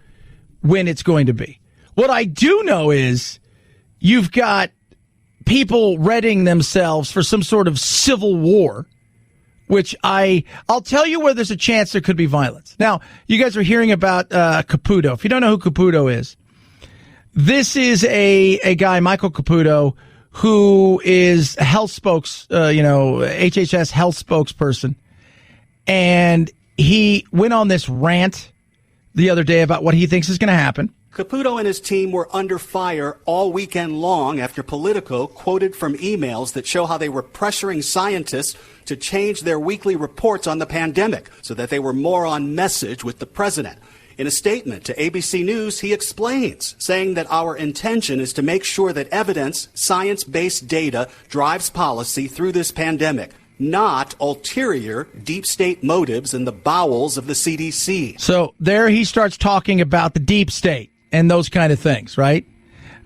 when it's going to be. What I do know is you've got people readying themselves for some sort of civil war, which I'll tell you where there's a chance there could be violence. Now, you guys are hearing about Caputo. If you don't know who Caputo is, This is a guy, Michael Caputo, who is a health HHS health spokesperson. And he went on this rant the other day about what he thinks is going to happen. Caputo and his team were under fire all weekend long after Politico quoted from emails that show how they were pressuring scientists to change their weekly reports on the pandemic so that they were more on message with the president. In a statement to ABC News, he explains, saying that our intention is to make sure that evidence, science-based data drives policy through this pandemic, not ulterior deep state motives in the bowels of the CDC. So there he starts talking about the deep state and those kind of things, right?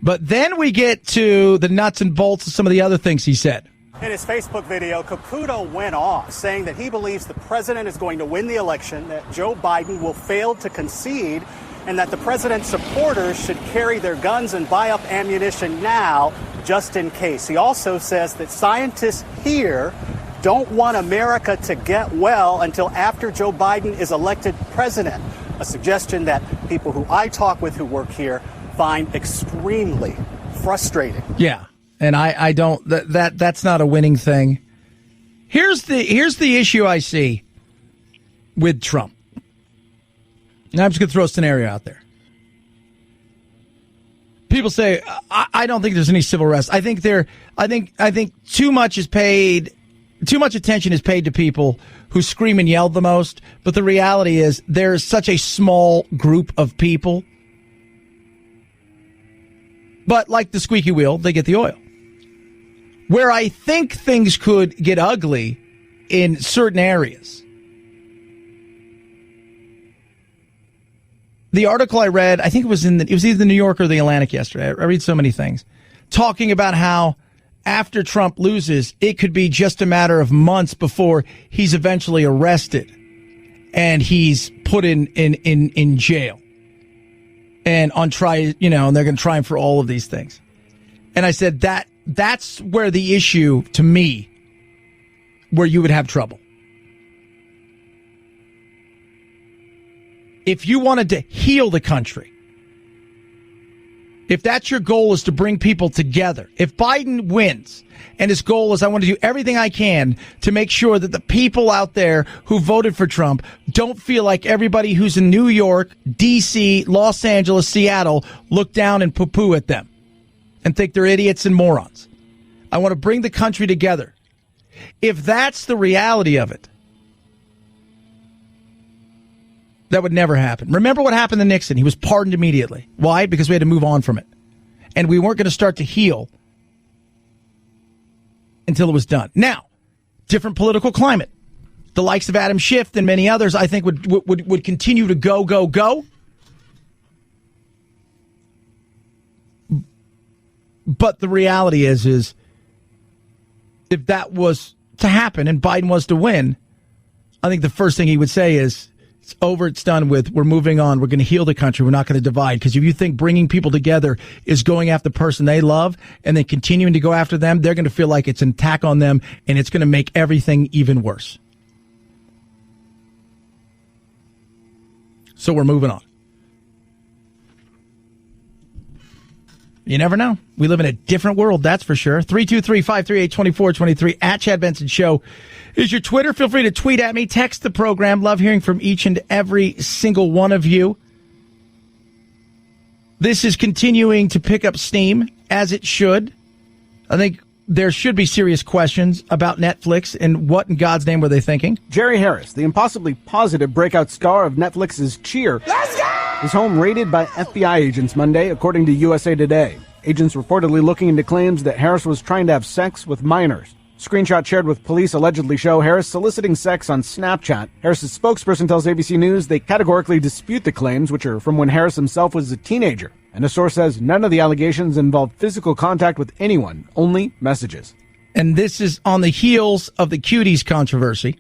But then we get to the nuts and bolts of some of the other things he said. In his Facebook video, Caputo went off, saying that he believes the president is going to win the election, that Joe Biden will fail to concede, and that the president's supporters should carry their guns and buy up ammunition now, just in case. He also says that scientists here don't want America to get well until after Joe Biden is elected president, a suggestion that people who I talk with who work here find extremely frustrating. Yeah. And I don't, that's not a winning thing. Here's the issue I see with Trump. Now I'm just going to throw a scenario out there. People say, I don't think there's any civil arrest. I think too much attention is paid to people who scream and yell the most. But the reality is there's such a small group of people. But like the squeaky wheel, they get the oil. Where I think things could get ugly in certain areas. The article I read, I think it was either the New Yorker or the Atlantic yesterday. I read so many things talking about how after Trump loses, it could be just a matter of months before he's eventually arrested and he's put in jail and on trial, and they're going to try him for all of these things. And I said that's where the issue, to me, where you would have trouble. If you wanted to heal the country, if that's your goal, is to bring people together, if Biden wins and his goal is I want to do everything I can to make sure that the people out there who voted for Trump don't feel like everybody who's in New York, D.C., Los Angeles, Seattle look down and poo-poo at them and think they're idiots and morons. I want to bring the country together. If that's the reality of it, that would never happen. Remember what happened to Nixon? He was pardoned immediately. Why? Because we had to move on from it. And we weren't going to start to heal until it was done. Now, different political climate. The likes of Adam Schiff and many others, I think, would continue to go. But the reality is if that was to happen and Biden was to win, I think the first thing he would say is, it's over, it's done with, we're moving on, we're going to heal the country, we're not going to divide. Because if you think bringing people together is going after the person they love and then continuing to go after them, they're going to feel like it's an attack on them and it's going to make everything even worse. So we're moving on. You never know. We live in a different world, that's for sure. 323-538-2423 at Chad Benson Show is your Twitter. Feel free to tweet at me, text the program. Love hearing from each and every single one of you. This is continuing to pick up steam, as it should. I think there should be serious questions about Netflix and what in God's name were they thinking? Jerry Harris, the impossibly positive breakout star of Netflix's Cheer, is home raided by FBI agents Monday, according to USA Today. Agents reportedly looking into claims that Harris was trying to have sex with minors. Screenshots shared with police allegedly show Harris soliciting sex on Snapchat. Harris's spokesperson tells ABC News they categorically dispute the claims, which are from when Harris himself was a teenager. And a source says none of the allegations involved physical contact with anyone, only messages. And this is on the heels of the Cuties controversy,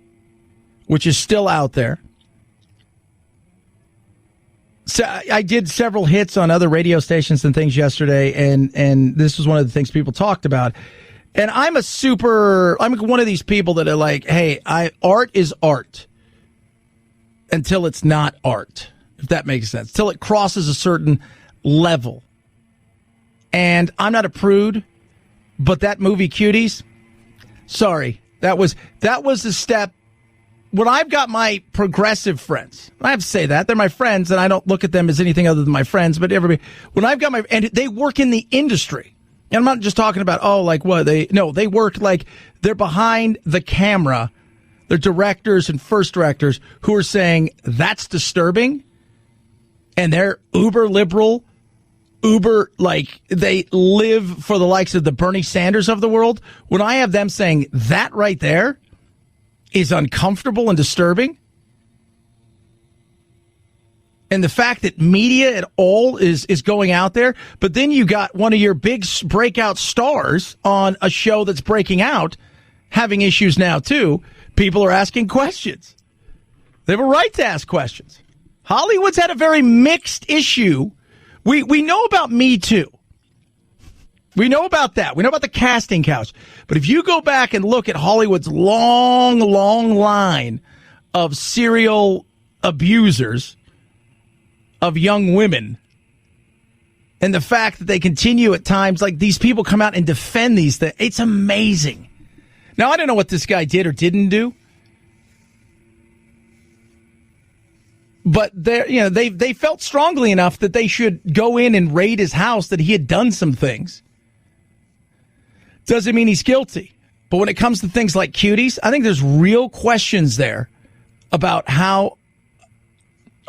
which is still out there. So I did several hits on other radio stations and things yesterday, and this was one of the things people talked about. And I'm one of these people that are like, hey, art is art until it's not art, if that makes sense. Till it crosses a certain level. And I'm not a prude, but that movie Cuties, sorry, that was a step. When I've got my progressive friends, I have to say that they're my friends, and I don't look at them as anything other than my friends. But everybody, when I've got and they work in the industry, and I'm not just talking about they work like they're behind the camera. They're directors and first directors who are saying that's disturbing, and they're uber liberal, they live for the likes of the Bernie Sanders of the world. When I have them saying that right there is uncomfortable and disturbing. And the fact that media at all is going out there, but then you got one of your big breakout stars on a show that's breaking out, having issues now too. People are asking questions. They have a right to ask questions. Hollywood's had a very mixed issue. We know about Me Too. We know about that. We know about the casting couch. But if you go back and look at Hollywood's long, long line of serial abusers of young women, and the fact that they continue at times, like these people come out and defend these things, it's amazing. Now, I don't know what this guy did or didn't do, but they felt strongly enough that they should go in and raid his house, that he had done some things. Doesn't mean he's guilty. But when it comes to things like Cuties, I think there's real questions there about how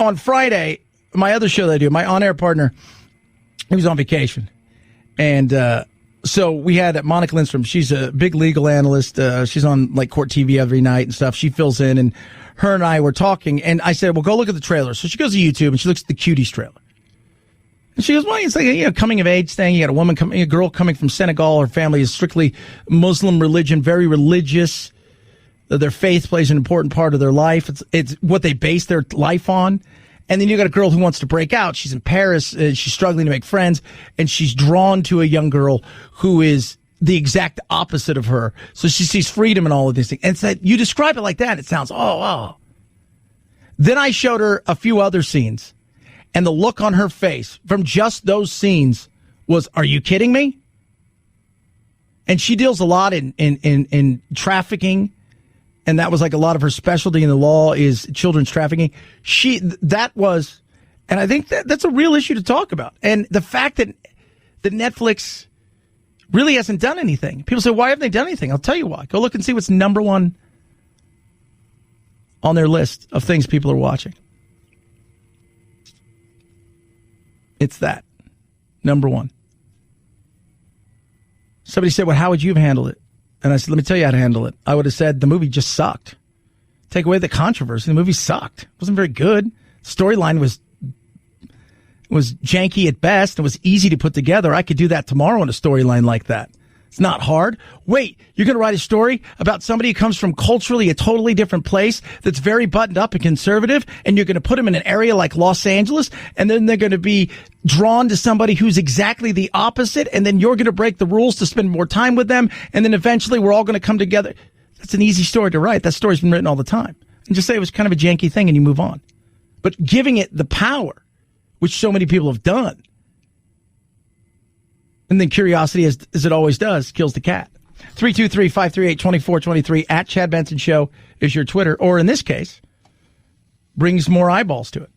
on Friday, my other show that I do, my on-air partner, he was on vacation. And so we had Monica Lindstrom. She's a big legal analyst. She's on like Court TV every night and stuff. She fills in, and her and I were talking. And I said, well, go look at the trailer. So she goes to YouTube and she looks at the Cuties trailer. And she goes, well, it's like a coming of age thing. You got a girl coming from Senegal. Her family is strictly Muslim religion, very religious. Their faith plays an important part of their life. It's what they base their life on. And then you got a girl who wants to break out. She's in Paris. She's struggling to make friends, and she's drawn to a young girl who is the exact opposite of her. So she sees freedom and all of these things. And said, you describe it like that, it sounds, oh. Then I showed her a few other scenes. And the look on her face from just those scenes was, are you kidding me? And she deals a lot in trafficking. And that was like a lot of her specialty in the law is children's trafficking. And I think that's a real issue to talk about. And the fact that Netflix really hasn't done anything. People say, why haven't they done anything? I'll tell you why. Go look and see what's number one on their list of things people are watching. It's that. Number one. Somebody said, well, how would you have handled it? And I said, let me tell you how to handle it. I would have said the movie just sucked. Take away the controversy. The movie sucked. It wasn't very good. Storyline was janky at best. It was easy to put together. I could do that tomorrow in a storyline like that. It's not hard. Wait, you're going to write a story about somebody who comes from culturally a totally different place that's very buttoned up and conservative, and you're going to put them in an area like Los Angeles, and then they're going to be drawn to somebody who's exactly the opposite, and then you're going to break the rules to spend more time with them, and then eventually we're all going to come together. That's an easy story to write. That story's been written all the time. And just say it was kind of a janky thing and you move on. But giving it the power, which so many people have done, and then curiosity, as it always does, kills the cat. 323-538-2423 at Chad Benson Show is your Twitter. Or in this case, brings more eyeballs to it.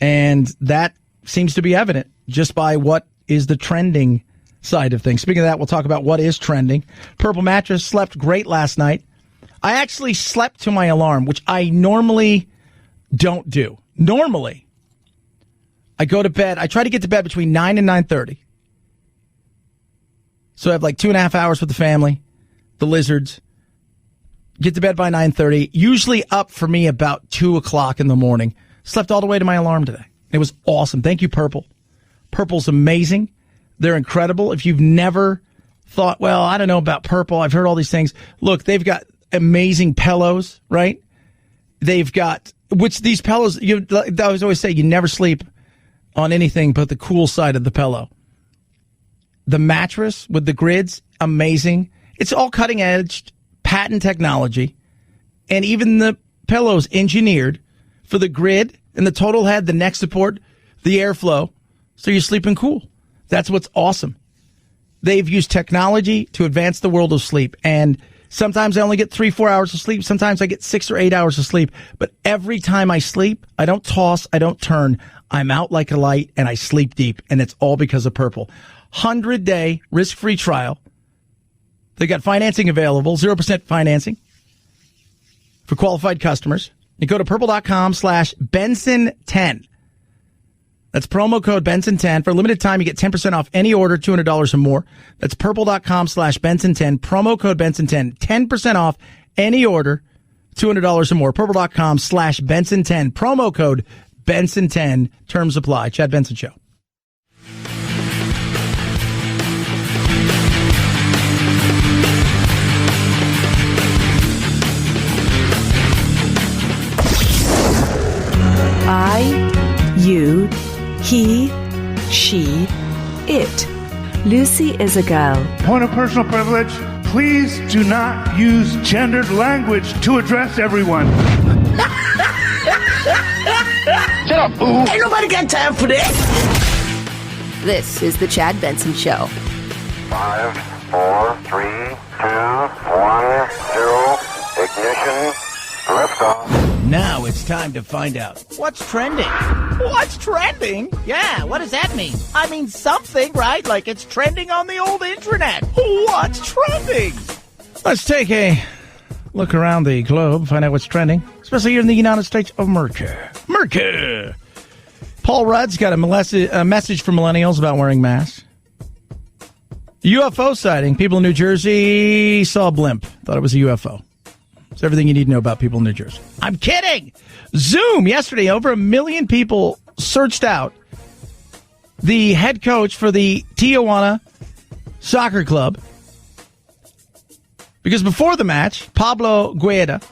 And that seems to be evident just by what is the trending side of things. Speaking of that, we'll talk about what is trending. Purple Mattress slept great last night. I actually slept to my alarm, which I normally don't do. Normally, I go to bed. I try to get to bed between 9 and 9:30. So I have like 2.5 hours with the family, the lizards, get to bed by 9:30, usually up for me about 2 o'clock in the morning. Slept all the way to my alarm today. It was awesome. Thank you, Purple. Purple's amazing. They're incredible. If you've never thought, well, I don't know about Purple, I've heard all these things. Look, they've got amazing pillows, right? They've got, which these pillows, I always say, you never sleep on anything but the cool side of the pillow. The mattress with the grids, amazing. It's all cutting-edge patent technology. And even the pillows engineered for the grid and the total head, the neck support, the airflow, so you're sleeping cool. That's what's awesome. They've used technology to advance the world of sleep. And sometimes I only get 3-4 hours of sleep. Sometimes I get 6 or 8 hours of sleep. But every time I sleep, I don't toss, I don't turn. I'm out like a light and I sleep deep. And it's all because of Purple. 100-day risk-free trial. They got financing available, 0% financing for qualified customers. You go to purple.com/Benson10. That's promo code Benson10. For a limited time, you get 10% off any order, $200 or more. That's purple.com/Benson10. Promo code Benson10. 10% off any order, $200 or more. Purple.com/Benson10. Promo code Benson10. Terms apply. Chad Benson Show. I, you, he, she, it. Lucy is a girl. Point of personal privilege. Please do not use gendered language to address everyone. Shut up, boo. Ain't nobody got time for this. This is the Chad Benson Show. 5, 4, 3, 2, 1, 0. Ignition. Liftoff. Now it's time to find out what's trending. What's trending? Yeah, what does that mean? I mean something, right? Like it's trending on the old internet. What's trending? Let's take a look around the globe, find out what's trending, especially here in the United States of America. America! Paul Rudd's got a message for millennials about wearing masks. UFO sighting. People in New Jersey saw a blimp. Thought it was a UFO. It's everything you need to know about people in New Jersey. I'm kidding! Zoom, yesterday, over 1 million people searched out the head coach for the Tijuana Soccer Club. Because before the match, Pablo Gueda,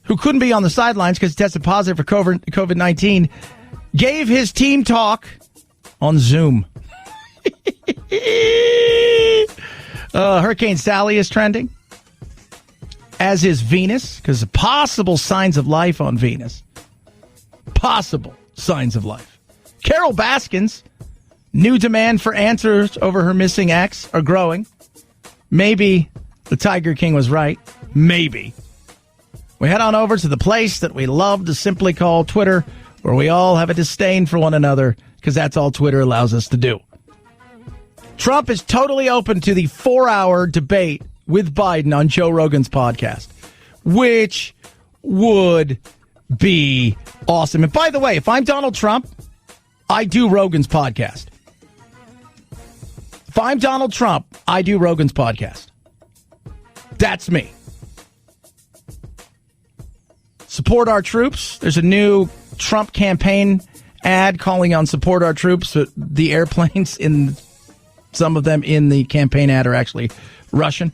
who couldn't be on the sidelines because he tested positive for COVID-19, gave his team talk on Zoom. Hurricane Sally is trending, as is Venus, because possible signs of life on Venus. Possible signs of life. Carol Baskin's new demand for answers over her missing ex are growing. Maybe the Tiger King was right. Maybe. We head on over to the place that we love to simply call Twitter, where we all have a disdain for one another, because that's all Twitter allows us to do. Trump is totally open to the 4-hour debate with Biden on Joe Rogan's podcast, which would be awesome. And by the way, if I'm Donald Trump, I do Rogan's podcast. If I'm Donald Trump, I do Rogan's podcast. That's me. Support our troops. There's a new Trump campaign ad calling on support our troops. The airplanes, in some of them in the campaign ad, are actually Russian.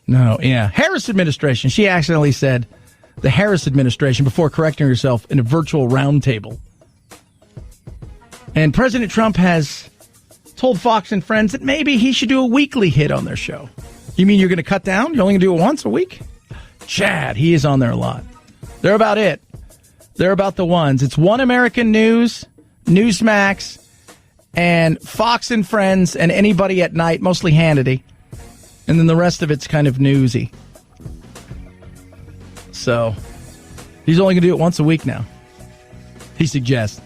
No, yeah. Harris administration. She accidentally said the Harris administration before correcting herself in a virtual roundtable. And President Trump has told Fox and Friends that maybe he should do a weekly hit on their show. You mean you're going to cut down? You're only going to do it once a week? Chad, he is on there a lot. They're about it. They're about the ones. It's One American News, Newsmax, and Fox and Friends, and anybody at night, mostly Hannity. And then the rest of it's kind of newsy. So, he's only going to do it once a week now. He suggests.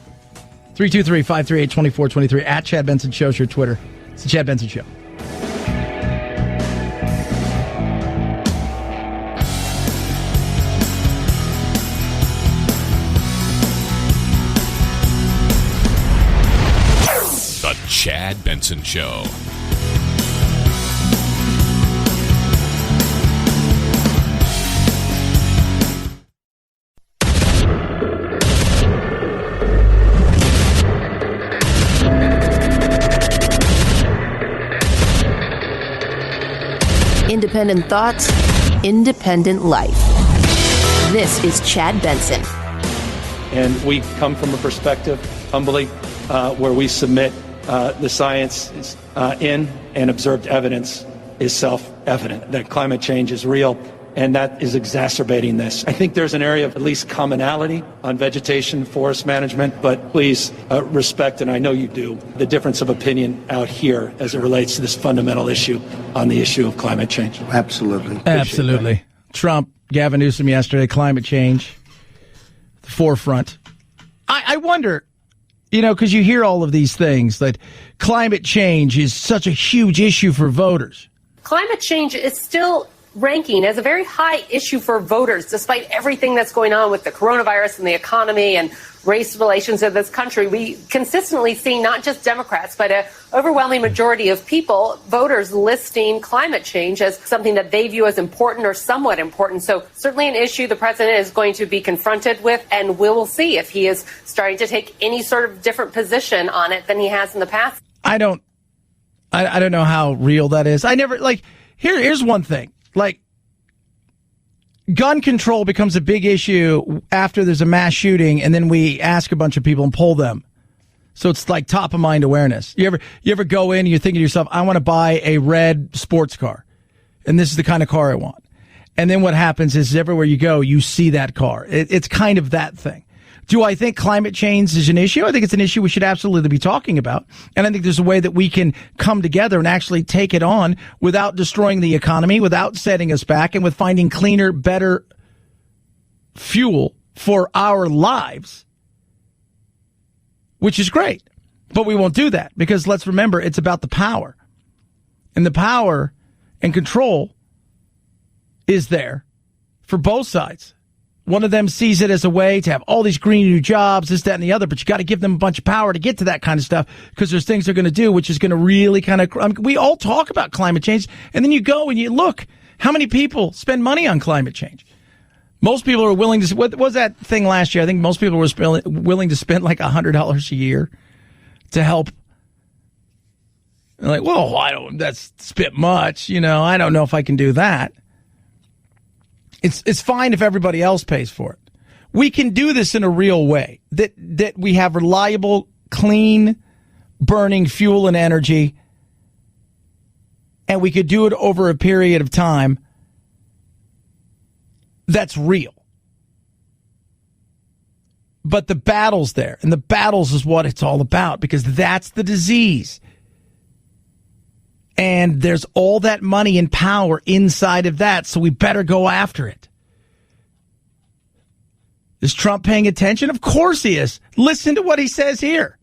323-538-2423. At Chad Benson Show is your Twitter. It's the Chad Benson Show. The Chad Benson Show. Independent thoughts, independent life. This is Chad Benson. And we come from a perspective, humbly, where we submit the science in and observed evidence is self-evident that climate change is real and that is exacerbating this. I think there's an area of at least commonality on vegetation, forest management, but please respect, and I know you do, the difference of opinion out here as it relates to this fundamental issue on the issue of climate change. Absolutely. Absolutely. Trump, Gavin Newsom yesterday, climate change, the forefront. I wonder, because you hear all of these things, that climate change is such a huge issue for voters. Climate change is still ranking as a very high issue for voters, despite everything that's going on with the coronavirus and the economy and race relations of this country. We consistently see not just Democrats, but an overwhelming majority of people, voters, listing climate change as something that they view as important or somewhat important. So certainly an issue the president is going to be confronted with, and we will see if he is starting to take any sort of different position on it than he has in the past. I don't know how real that is. Here's one thing. Gun control becomes a big issue after there's a mass shooting, and then we ask a bunch of people and poll them. So it's like top of mind awareness. You ever go in and you're thinking to yourself, I want to buy a red sports car, and this is the kind of car I want. And then what happens is everywhere you go, you see that car. It's kind of that thing. Do I think climate change is an issue? I think it's an issue we should absolutely be talking about. And I think there's a way that we can come together and actually take it on without destroying the economy, without setting us back, and with finding cleaner, better fuel for our lives, which is great. But we won't do that because let's remember, it's about the power. And the power and control is there for both sides. One of them sees it as a way to have all these green new jobs, this, that, and the other, but you got to give them a bunch of power to get to that kind of stuff because there's things they're going to do, which is going to really we all talk about climate change, and then you go and you look, how many people spend money on climate change? Most people are willing to, what was that thing last year? I think most people were willing to spend like $100 a year to help. They're like, that's a bit much, I don't know if I can do that. It's fine if everybody else pays for it. We can do this in a real way, that we have reliable, clean, burning fuel and energy, and we could do it over a period of time that's real. But the battle's there, and the battles is what it's all about, because that's the disease. And there's all that money and power inside of that, so we better go after it. Is Trump paying attention? Of course he is. Listen to what he says here.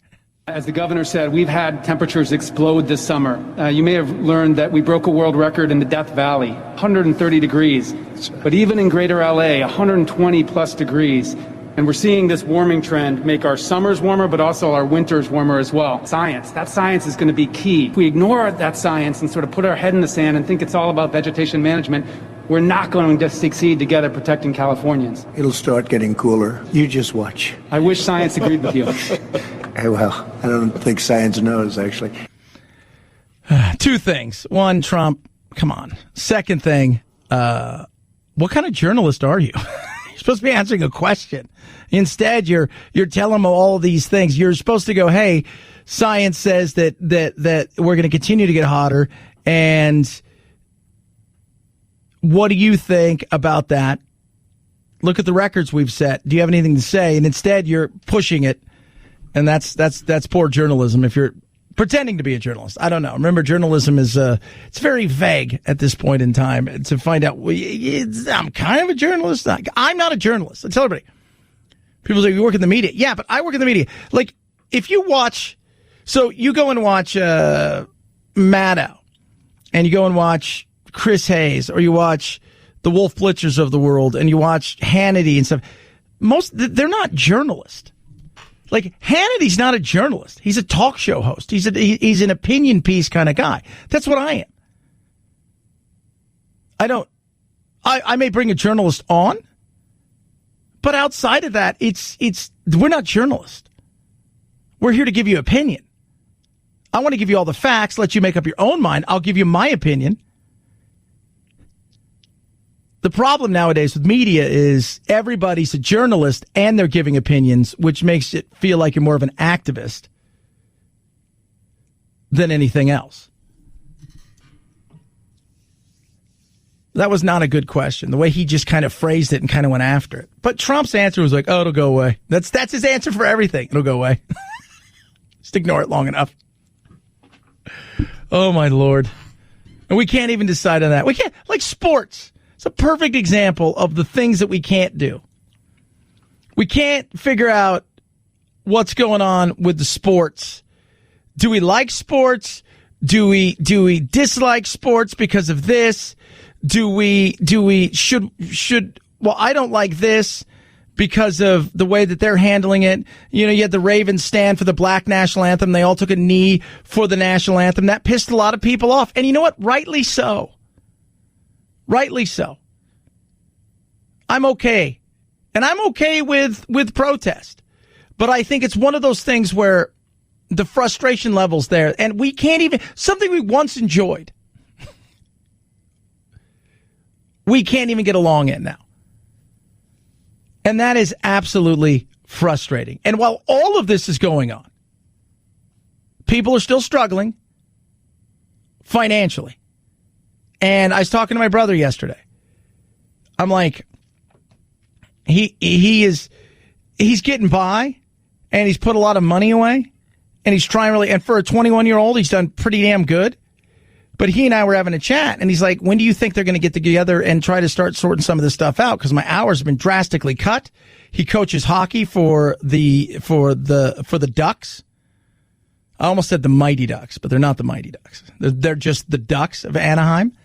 As the governor said, we've had temperatures explode this summer. You may have learned that we broke a world record in the Death Valley, 130 degrees. But even in greater LA, 120 plus degrees. And we're seeing this warming trend make our summers warmer, but also our winters warmer as well. That science is going to be key. If we ignore that science and sort of put our head in the sand and think it's all about vegetation management, we're not going to succeed together protecting Californians. It'll start getting cooler. You just watch. I wish science agreed with you. Well, I don't think science knows, actually. Two things. One, Trump, come on. Second thing, what kind of journalist are you? You're supposed to be answering a question. Instead, you're telling them all these things. You're supposed to go, hey, science says that we're going to continue to get hotter, and what do you think about that? Look at the records we've set. Do you have anything to say? And instead, you're pushing it, and that's poor journalism. If you're pretending to be a journalist, I don't know. Remember, journalism is it's very vague at this point in time. To find out, I'm kind of a journalist. I'm not a journalist. I tell everybody. People say you work in the media. Yeah, but I work in the media. Like if you watch, so you go and watch Maddow, and you go and watch Chris Hayes, or you watch the Wolf Blitzers of the world, and you watch Hannity and stuff. They're not journalists. Like Hannity's not a journalist. He's a talk show host. He's an opinion piece kind of guy. That's what I am. I may bring a journalist on, but outside of that, we're not journalists. We're here to give you opinion. I want to give you all the facts, let you make up your own mind. I'll give you my opinion. The problem nowadays with media is everybody's a journalist and they're giving opinions, which makes it feel like you're more of an activist than anything else. That was not a good question. The way he just kind of phrased it and kind of went after it. But Trump's answer was like, oh, it'll go away. That's his answer for everything. It'll go away. Just ignore it long enough. Oh, my Lord. And we can't even decide on that. We can't, like sports. It's a perfect example of the things that we can't do. We can't figure out what's going on with the sports. Do we like sports? Do we dislike sports because of this? Well, I don't like this because of the way that they're handling it. You know, you had the Ravens stand for the Black national anthem. They all took a knee for the national anthem. That pissed a lot of people off. And you know what? Rightly so. Rightly so. I'm okay. And I'm okay with protest. But I think it's one of those things where the frustration level's there. And we can't even, something we once enjoyed, we can't even get along in now. And that is absolutely frustrating. And while all of this is going on, people are still struggling financially. And I was talking to my brother yesterday. I'm like, he's getting by, and he's put a lot of money away, and he's trying really, and for a 21-year-old, he's done pretty damn good. But he and I were having a chat, and he's like, when do you think they're going to get together and try to start sorting some of this stuff out? Because my hours have been drastically cut. He coaches hockey for the Ducks. I almost said the Mighty Ducks, but they're not the Mighty Ducks. They're just the Ducks of Anaheim.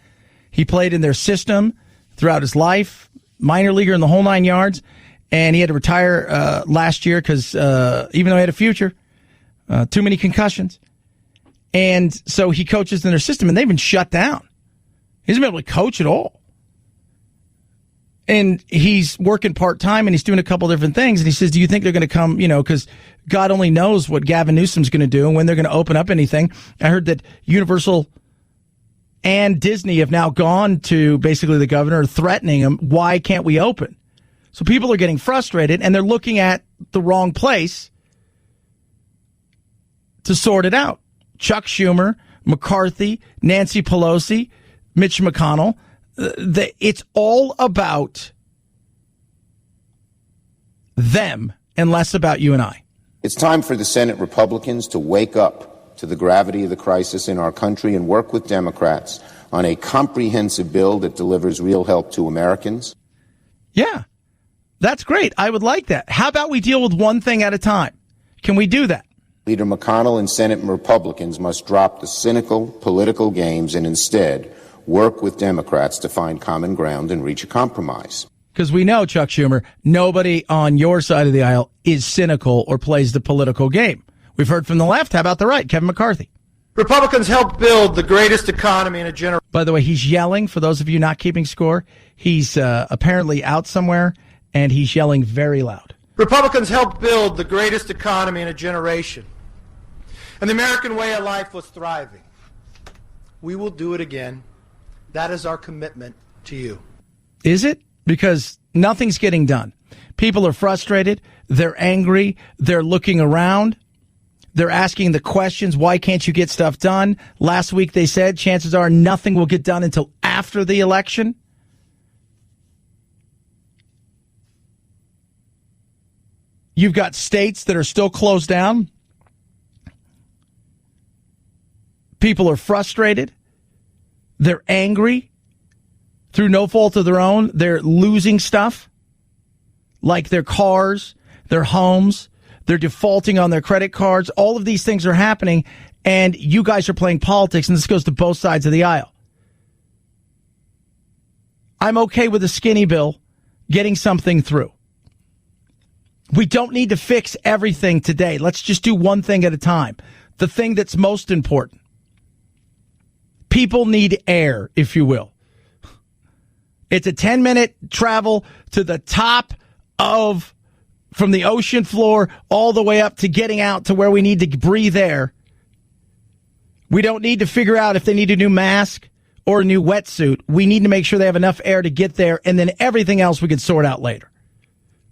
He played in their system throughout his life, minor leaguer in the whole 9 yards, and he had to retire last year because even though he had a future, too many concussions. And so he coaches in their system, and they've been shut down. He hasn't been able to coach at all. And he's working part-time, and he's doing a couple different things. And he says, do you think they're going to come, because God only knows what Gavin Newsom's going to do and when they're going to open up anything. I heard that Universal and Disney have now gone to basically the governor threatening him, why can't we open? So people are getting frustrated, and they're looking at the wrong place to sort it out. Chuck Schumer, McCarthy, Nancy Pelosi, Mitch McConnell. It's all about them and less about you and I. It's time for the Senate Republicans to wake up to the gravity of the crisis in our country and work with Democrats on a comprehensive bill that delivers real help to Americans. Yeah, that's great. I would like that. How about we deal with one thing at a time? Can we do that? Leader McConnell and Senate Republicans must drop the cynical political games and instead work with Democrats to find common ground and reach a compromise. Because we know, Chuck Schumer, nobody on your side of the aisle is cynical or plays the political game. We've heard from the left. How about the right? Kevin McCarthy. Republicans helped build the greatest economy in a generation. By the way, he's yelling. For those of you not keeping score, he's apparently out somewhere, and he's yelling very loud. Republicans helped build the greatest economy in a generation. And the American way of life was thriving. We will do it again. That is our commitment to you. Is it? Because nothing's getting done. People are frustrated. They're angry. They're looking around. They're asking the questions, why can't you get stuff done? Last week they said chances are nothing will get done until after the election. You've got states that are still closed down. People are frustrated. They're angry. Through no fault of their own, they're losing stuff, like their cars, their homes. They're defaulting on their credit cards. All of these things are happening, and you guys are playing politics, and this goes to both sides of the aisle. I'm okay with a skinny bill getting something through. We don't need to fix everything today. Let's just do one thing at a time. The thing that's most important. People need air, if you will. It's a 10-minute travel to the top of, from the ocean floor all the way up to getting out to where we need to breathe air. We don't need to figure out if they need a new mask or a new wetsuit. We need to make sure they have enough air to get there, and then everything else we can sort out later.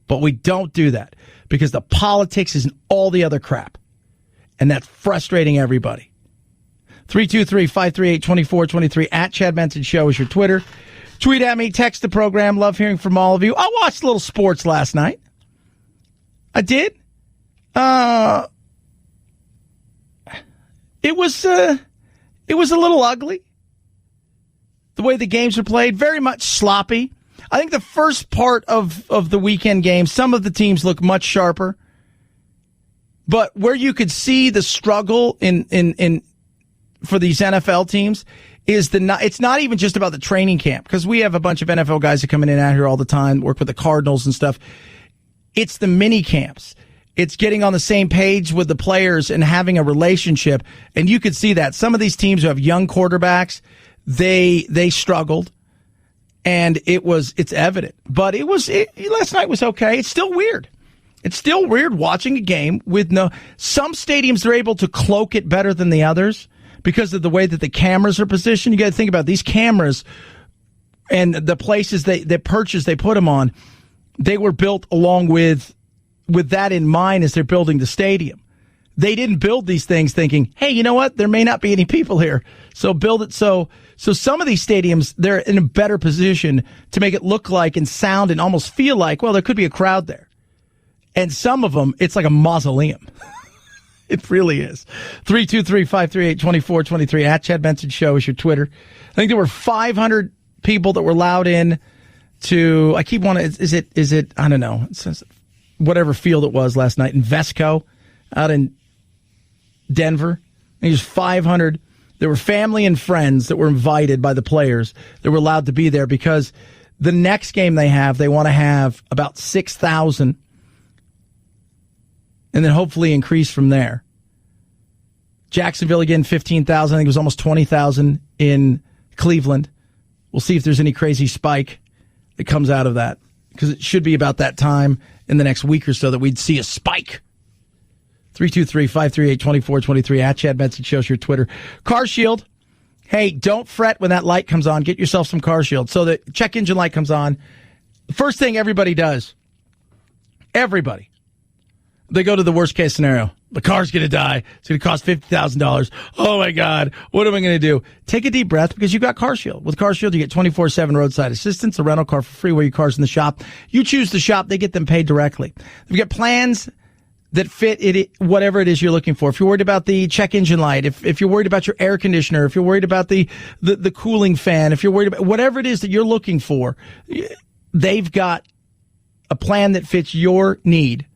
But we don't do that because the politics is all the other crap. And that's frustrating everybody. 323-538-2423 at Chad Benson Show is your Twitter. Tweet at me, text the program. Love hearing from all of you. I watched a little sports last night. I did. It was a little ugly. The way the games were played, very much sloppy. I think the first part of the weekend game, some of the teams look much sharper. But where you could see the struggle in for these NFL teams is it's not even just about the training camp, because we have a bunch of NFL guys that come in and out here all the time, work with the Cardinals and stuff. It's the mini camps. It's getting on the same page with the players and having a relationship. And you could see that some of these teams who have young quarterbacks, they struggled, and it's evident. But last night was okay. It's still weird. It's still weird watching a game with some stadiums are able to cloak it better than the others because of the way that the cameras are positioned. You got to think about these cameras and the places they put them on. They were built along with that in mind as they're building the stadium. They didn't build these things thinking, hey, you know what? There may not be any people here, so build it so some of these stadiums, they're in a better position to make it look like and sound and almost feel like, well, there could be a crowd there. And some of them, it's like a mausoleum. It really is. 323-538-2423 at Chad Benson Show is your Twitter. I think there were 500 people that were allowed in to, I keep wanting, is it, I don't know, it says whatever field it was last night in Vesco out in Denver. And there's 500. There were family and friends that were invited by the players that were allowed to be there because the next game they want to have about 6,000 and then hopefully increase from there. Jacksonville again, 15,000. I think it was almost 20,000 in Cleveland. We'll see if there's any crazy spike that comes out of that, because it should be about that time in the next week or so that we'd see a spike. 323-538-2423 at Chad Benson Show's your Twitter. Car Shield. Hey, don't fret when that light comes on. Get yourself some Car Shield. So the check engine light comes on. The first thing everybody does, they go to the worst case scenario. The car's going to die. It's going to cost $50,000. Oh, my God. What am I going to do? Take a deep breath, because you've got Car Shield. With Car Shield, you get 24/7 roadside assistance, a rental car for free where your car's in the shop. You choose the shop. They get them paid directly. They've got plans that fit it, whatever it is you're looking for. If you're worried about the check engine light, if you're worried about your air conditioner, if you're worried about the cooling fan, if you're worried about whatever it is that you're looking for, they've got a plan that fits your need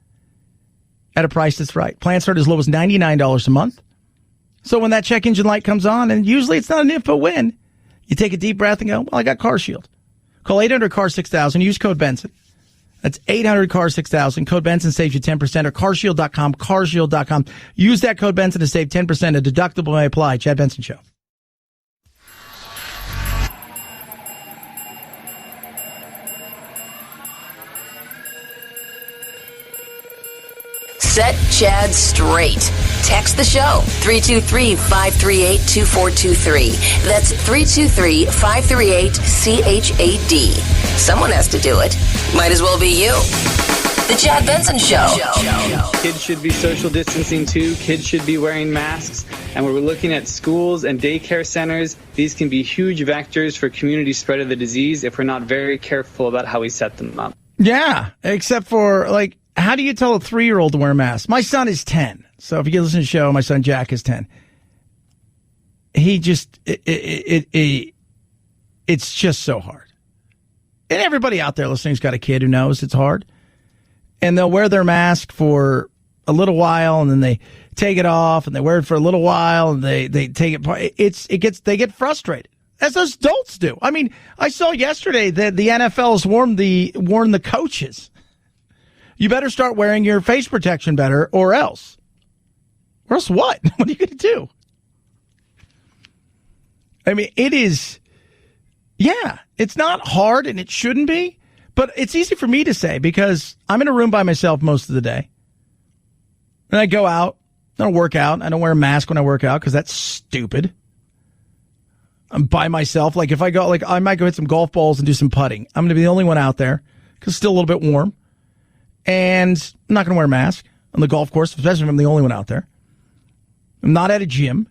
at a price that's right. Plans start as low as $99 a month. So when that check engine light comes on, and usually it's not an if but when, you take a deep breath and go, well, I got Car Shield. Call 800-CAR-6000. Use code Benson. That's 800-CAR-6000. Code Benson saves you 10%, or carshield.com, carshield.com. Use that code Benson to save 10%. A deductible may apply. Chad Benson Show. Set Chad straight. Text the show, 323-538-2423. That's 323-538-CHAD. Someone has to do it. Might as well be you. The Chad Benson Show. Kids should be social distancing too. Kids should be wearing masks. And when we're looking at schools and daycare centers, these can be huge vectors for community spread of the disease if we're not very careful about how we set them up. Yeah, except for, like, how do you tell a 3-year-old to wear a mask? My son is 10. So if you get to listen to the show, my son Jack is 10. He just, it's just so hard. And everybody out there listening's got a kid who knows it's hard. And they'll wear their mask for a little while, and then they take it off, and they wear it for a little while, and they take it. They get frustrated, as those adults do. I mean, I saw yesterday that the NFL has warned the coaches, you better start wearing your face protection better, or else. Or else what? What are you going to do? I mean, it is, yeah, it's not hard, and it shouldn't be, but it's easy for me to say because I'm in a room by myself most of the day. And I go out, I don't work out, I don't wear a mask when I work out because that's stupid. I'm by myself. Like if I go, like I might go hit some golf balls and do some putting. I'm going to be the only one out there because it's still a little bit warm. And I'm not going to wear a mask on the golf course, especially if I'm the only one out there. I'm not at a gym.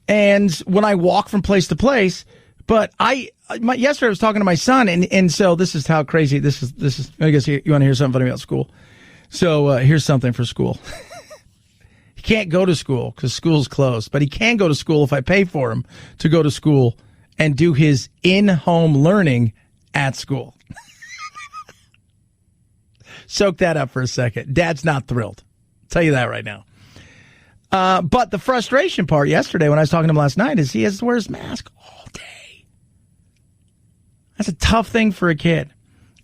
And when I walk from place to place, But yesterday I was talking to my son, and so this is how crazy this is. I guess you want to hear something funny about school. So here's something for school. He can't go to school because school's closed, but he can go to school if I pay for him to go to school and do his in-home learning at school. Soak that up for a second. Dad's not thrilled. I'll tell you that right now. But the frustration part yesterday when I was talking to him last night is he has to wear his mask all day. That's a tough thing for a kid.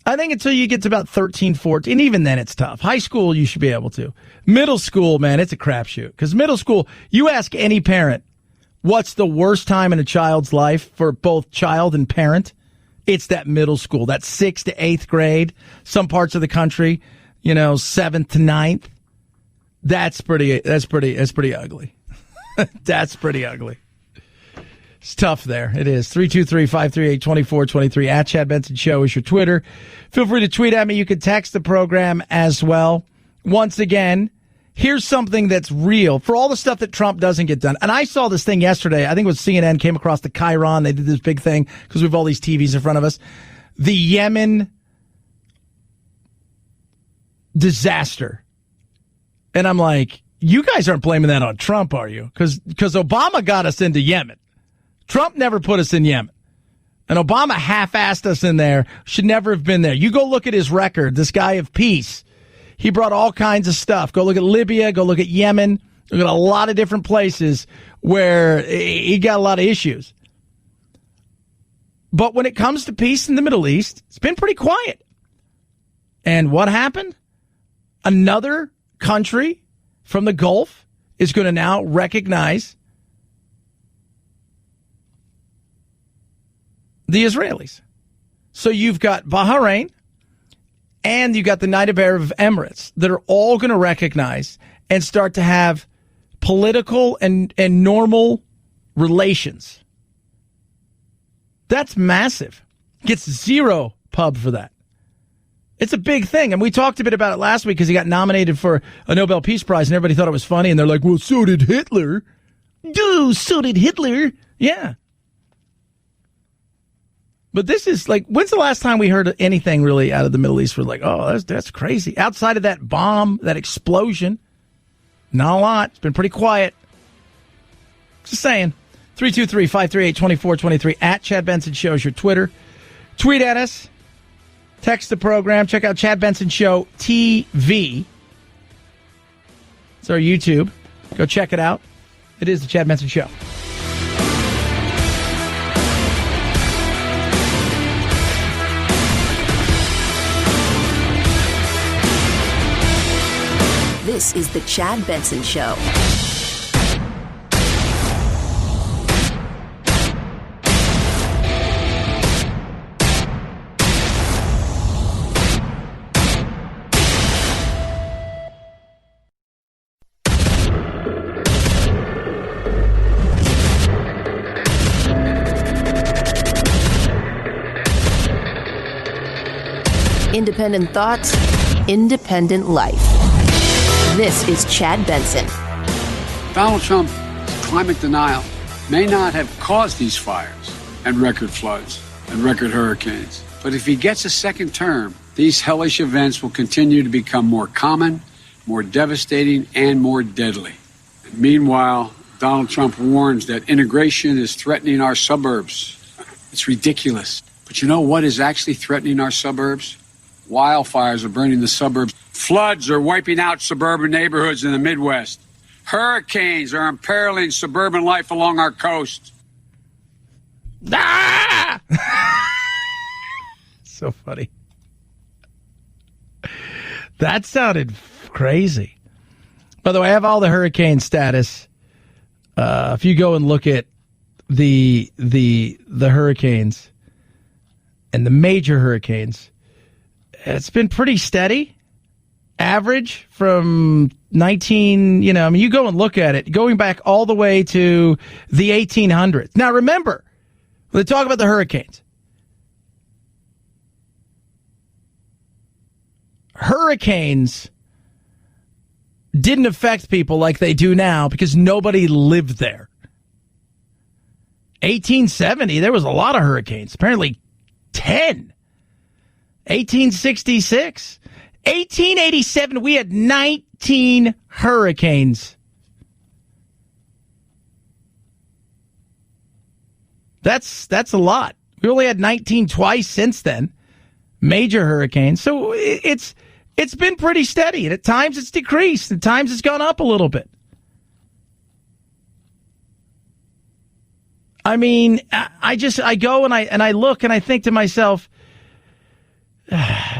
I think until you get to about 13, 14, even then it's tough. High school, you should be able to. Middle school, man, it's a crapshoot. Because middle school, you ask any parent, what's the worst time in a child's life for both child and parent? It's that middle school, that 6th to 8th grade. Some parts of the country, 7th to 9th. That's pretty ugly. That's pretty ugly. It's tough there. It is. 323-538-2423. At Chad Benson Show is your Twitter. Feel free to tweet at me. You can text the program as well. Once again, here's something that's real for all the stuff that Trump doesn't get done. And I saw this thing yesterday. I think it was CNN came across the Chiron. They did this big thing because we have all these TVs in front of us. The Yemen disaster. And I'm like, you guys aren't blaming that on Trump, are you? Because Obama got us into Yemen. Trump never put us in Yemen. And Obama half-assed us in there. Should never have been there. You go look at his record, this guy of peace. He brought all kinds of stuff. Go look at Libya. Go look at Yemen. Look at a lot of different places where he got a lot of issues. But when it comes to peace in the Middle East, it's been pretty quiet. And what happened? Another country from the Gulf is going to now recognize the Israelis. So you've got Bahrain and you've got the United Arab Emirates that are all going to recognize and start to have political and normal relations. That's massive. Gets zero pub for that. It's a big thing. And we talked a bit about it last week because he got nominated for a Nobel Peace Prize and everybody thought it was funny. And they're like, well, so did Hitler. Dude, so did Hitler. Yeah. But this is like, when's the last time we heard anything really out of the Middle East? We're like, oh, that's crazy. Outside of that bomb, that explosion, not a lot. It's been pretty quiet. Just saying. 323-538-2423. At Chad Benson Show is your Twitter. Tweet at us. Text the program. Check out Chad Benson Show TV. It's our YouTube. Go check it out. It is the Chad Benson Show. This is the Chad Benson Show. Independent thoughts, independent life. This is Chad Benson. Donald Trump's climate denial may not have caused these fires and record floods and record hurricanes. But if he gets a second term, these hellish events will continue to become more common, more devastating, and more deadly. And meanwhile, Donald Trump warns that integration is threatening our suburbs. It's ridiculous. But you know what is actually threatening our suburbs? Wildfires are burning the suburbs. Floods are wiping out suburban neighborhoods in the Midwest. Hurricanes are imperiling suburban life along our coast. Ah! So funny. That sounded crazy. By the way, I have all the hurricane status. If you go and look at the hurricanes and the major hurricanes, it's been pretty steady. Average from you go and look at it, going back all the way to the 1800s. Now, remember, when they talk about the hurricanes, hurricanes didn't affect people like they do now because nobody lived there. 1870, there was a lot of hurricanes. Apparently 10. 1866. 1887, we had 19 hurricanes. That's a lot. We only had 19 twice since then. Major hurricanes. So it's been pretty steady. And at times it's decreased. At times it's gone up a little bit. I mean, I go and I look and I think to myself,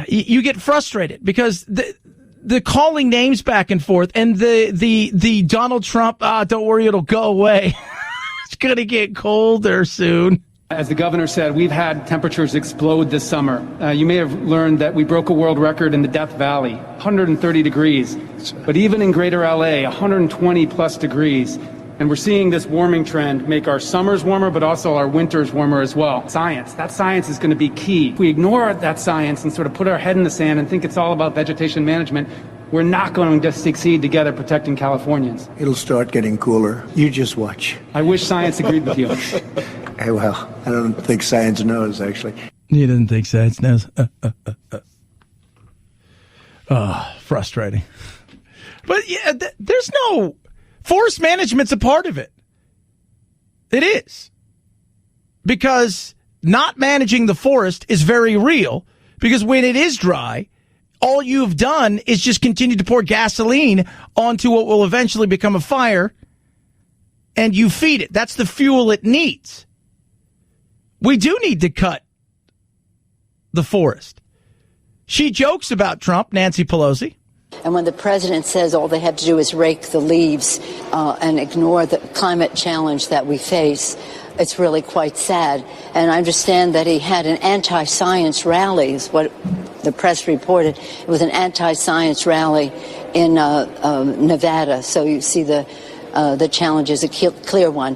you get frustrated because the calling names back and forth and the Donald Trump, don't worry, it'll go away. It's going to get colder soon. As the governor said, we've had temperatures explode this summer. You may have learned that we broke a world record in the Death Valley, 130 degrees. But even in greater LA, 120 plus degrees. And we're seeing this warming trend make our summers warmer, but also our winters warmer as well. Science, that science is going to be key. If we ignore that science and sort of put our head in the sand and think it's all about vegetation management, we're not going to succeed together protecting Californians. It'll start getting cooler. You just watch. I wish science agreed with you. Hey, well, I don't think science knows, actually. You didn't think science knows? Frustrating. But yeah, there's no... Forest management's a part of it. It is. Because not managing the forest is very real. Because when it is dry, all you've done is just continue to pour gasoline onto what will eventually become a fire, and you feed it. That's the fuel it needs. We do need to cut the forest. She jokes about Trump, Nancy Pelosi. And when the president says all they have to do is rake the leaves and ignore the climate challenge that we face, it's really quite sad. And I understand that he had an anti-science rally, is what the press reported. It was an anti-science rally in Nevada. So you see the challenge is a clear one.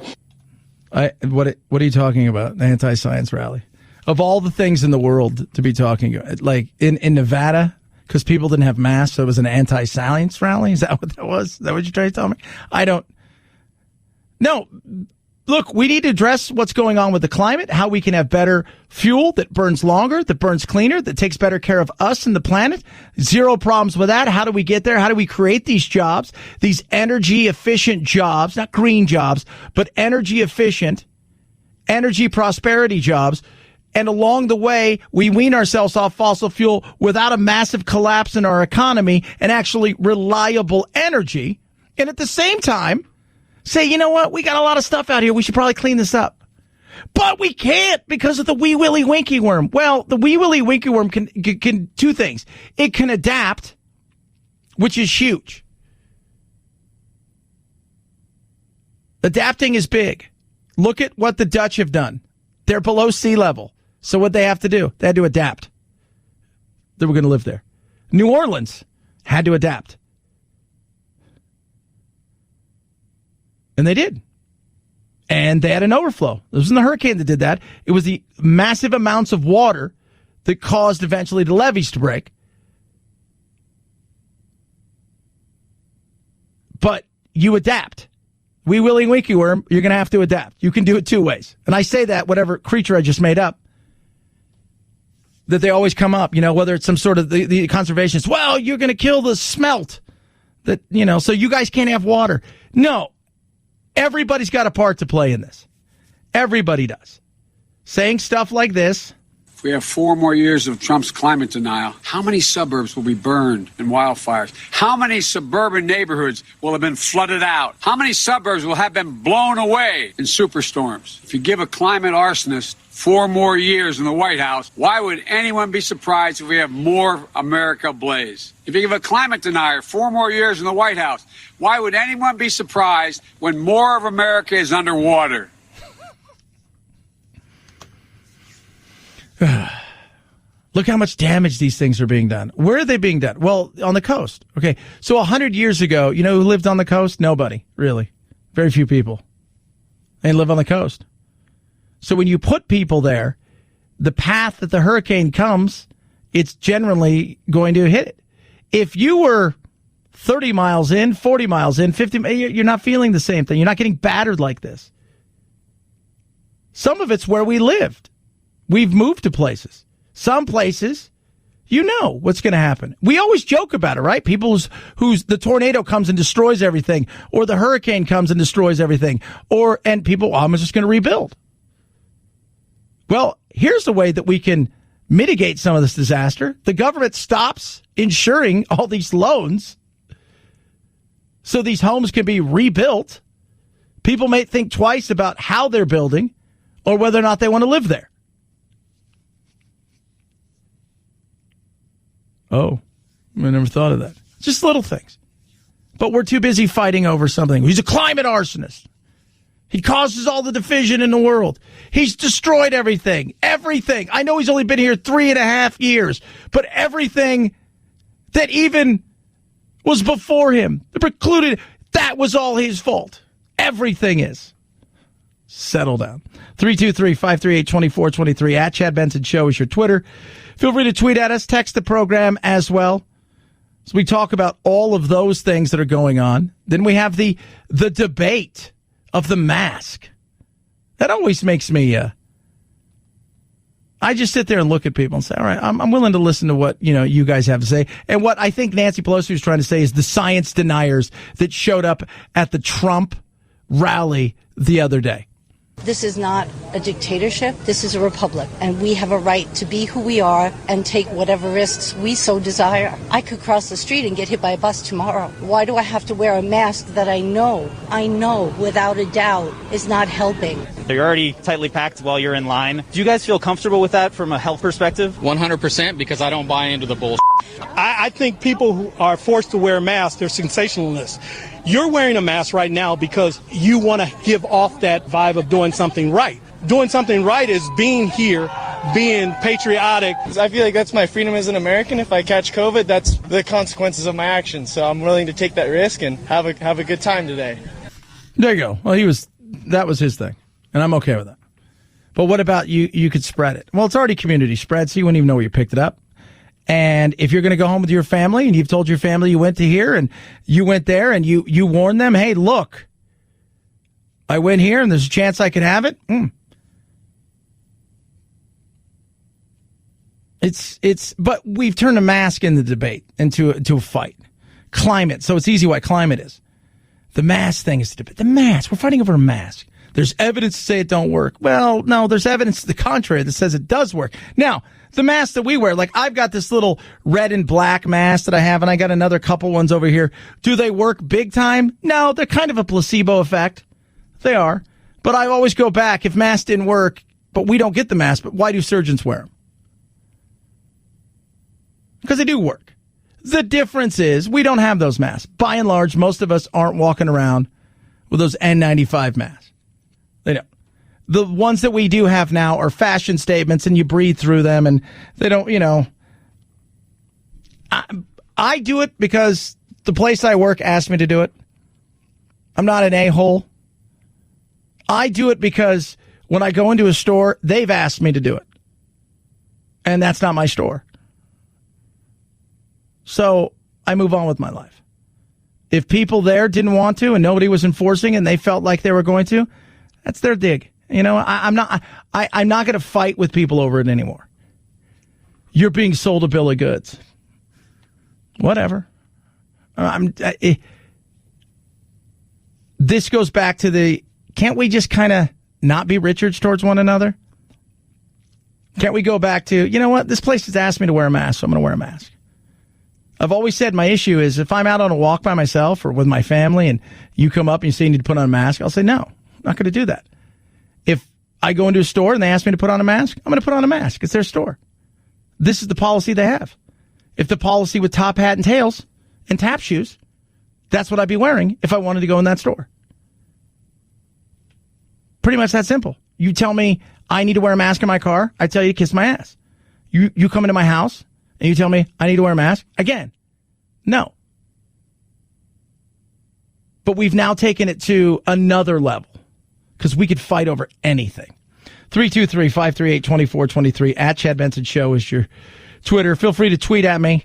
What are you talking about? An anti-science rally? Of all the things in the world to be talking about, like in Nevada, because people didn't have masks, so it was an anti-science rally? Is that what that was? Is that what you're trying to tell me? I don't... No, look, we need to address what's going on with the climate, how we can have better fuel that burns longer, that burns cleaner, that takes better care of us and the planet. Zero problems with that. How do we get there? How do we create these jobs, these energy-efficient jobs, not green jobs, but energy-efficient, energy prosperity jobs? And along the way, we wean ourselves off fossil fuel without a massive collapse in our economy and actually reliable energy. And at the same time, say, you know what? We got a lot of stuff out here. We should probably clean this up. But we can't because of the wee willy winky worm. Well, the wee willy winky worm can two things. It can adapt, which is huge. Adapting is big. Look at what the Dutch have done. They're below sea level. So what they have to do? They had to adapt. They were going to live there. New Orleans had to adapt. And they did. And they had an overflow. It wasn't the hurricane that did that. It was the massive amounts of water that caused eventually the levees to break. But you adapt. Wee willy winky worm, you're going to have to adapt. You can do it two ways. And I say that, whatever creature I just made up, that they always come up, you know, whether it's some sort of the conservationists. Well, you're going to kill the smelt that, you know, so you guys can't have water. No, everybody's got a part to play in this. Everybody does. Saying stuff like this. If we have 4 more years of Trump's climate denial, how many suburbs will be burned in wildfires? How many suburban neighborhoods will have been flooded out? How many suburbs will have been blown away in superstorms? If you give a climate arsonist 4 more years in the White House, why would anyone be surprised if we have more America ablaze? If you give a climate denier 4 more years in the White House, why would anyone be surprised when more of America is underwater? Look how much damage these things are being done. Where are they being done? Well, on the coast. Okay, so 100 years ago, you know who lived on the coast? Nobody, really. Very few people. They live on the coast. So when you put people there, the path that the hurricane comes, it's generally going to hit it. If you were 30 miles in, 40 miles in, 50, you're not feeling the same thing. You're not getting battered like this. Some of it's where we lived. We've moved to places. Some places, you know what's going to happen. We always joke about it, right? People who's the tornado comes and destroys everything, or the hurricane comes and destroys everything, and people, I'm just going to rebuild. Well, here's the way that we can mitigate some of this disaster. The government stops insuring all these loans so these homes can be rebuilt. People may think twice about how they're building or whether or not they want to live there. Oh, I never thought of that. Just little things. But we're too busy fighting over something. He's a climate arsonist. He causes all the division in the world. He's destroyed everything. Everything. I know he's only been here 3.5 years, but everything that even was before him, precluded, that was all his fault. Everything is. Settle down. 323-538-2423. At Chad Benson Show is your Twitter. Feel free to tweet at us, text the program as well. So we talk about all of those things that are going on. Then we have the debate of the mask. That always makes me, I just sit there and look at people and say, all right, I'm willing to listen to what, you guys have to say. And what I think Nancy Pelosi was trying to say is the science deniers that showed up at the Trump rally the other day. This is not a dictatorship. This is a republic, and we have a right to be who we are and take whatever risks we so desire. I could cross the street and get hit by a bus tomorrow. Why do I have to wear a mask that I know without a doubt is not helping? You're already tightly packed while you're in line. Do you guys feel comfortable with that from a health perspective? 100%, because I don't buy into the bullshit. I think people who are forced to wear masks, they're sensationalists. You're wearing a mask right now because you want to give off that vibe of doing something right. Doing something right is being here, being patriotic. I feel like that's my freedom as an American. If I catch COVID, that's the consequences of my actions. So I'm willing to take that risk and have a good time today. There you go. Well, that was his thing, and I'm okay with that. But what about you? You could spread it. Well, it's already community spread, so you wouldn't even know where you picked it up. And if you're going to go home with your family and you've told your family you went to here and you went there and you warned them, hey, look, I went here and there's a chance I could have it. But we've turned a mask in the debate into a fight. Climate. So it's easy why climate is. The mask thing is the debate. The mask. We're fighting over a mask. There's evidence to say it don't work. Well, no, there's evidence to the contrary that says it does work. Now, the mask that we wear, like I've got this little red and black mask that I have, and I got another couple ones over here. Do they work big time? No, they're kind of a placebo effect. They are. But I always go back, if masks didn't work, but we don't get the mask, but why do surgeons wear them? Because they do work. The difference is we don't have those masks. By and large, most of us aren't walking around with those N95 masks. They don't. The ones that we do have now are fashion statements, and you breathe through them, and they don't, I do it because the place I work asked me to do it. I'm not an a-hole. I do it because when I go into a store, they've asked me to do it. And that's not my store. So I move on with my life. If people there didn't want to and nobody was enforcing and they felt like they were going to, that's their dig. I'm not going to fight with people over it anymore. You're being sold a bill of goods. Whatever. This goes back to can't we just kind of not be Richards towards one another? Can't we go back to, you know what? This place has asked me to wear a mask, so I'm going to wear a mask. I've always said my issue is if I'm out on a walk by myself or with my family and you come up and you say you need to put on a mask, I'll say, no, I'm not going to do that. If I go into a store and they ask me to put on a mask, I'm going to put on a mask. It's their store. This is the policy they have. If the policy with top hat and tails and tap shoes, that's what I'd be wearing if I wanted to go in that store. Pretty much that simple. You tell me I need to wear a mask in my car, I tell you to kiss my ass. You come into my house and you tell me I need to wear a mask? Again, no. But we've now taken it to another level because we could fight over anything. 323-538-2423. At Chad Benson Show is your Twitter. Feel free to tweet at me.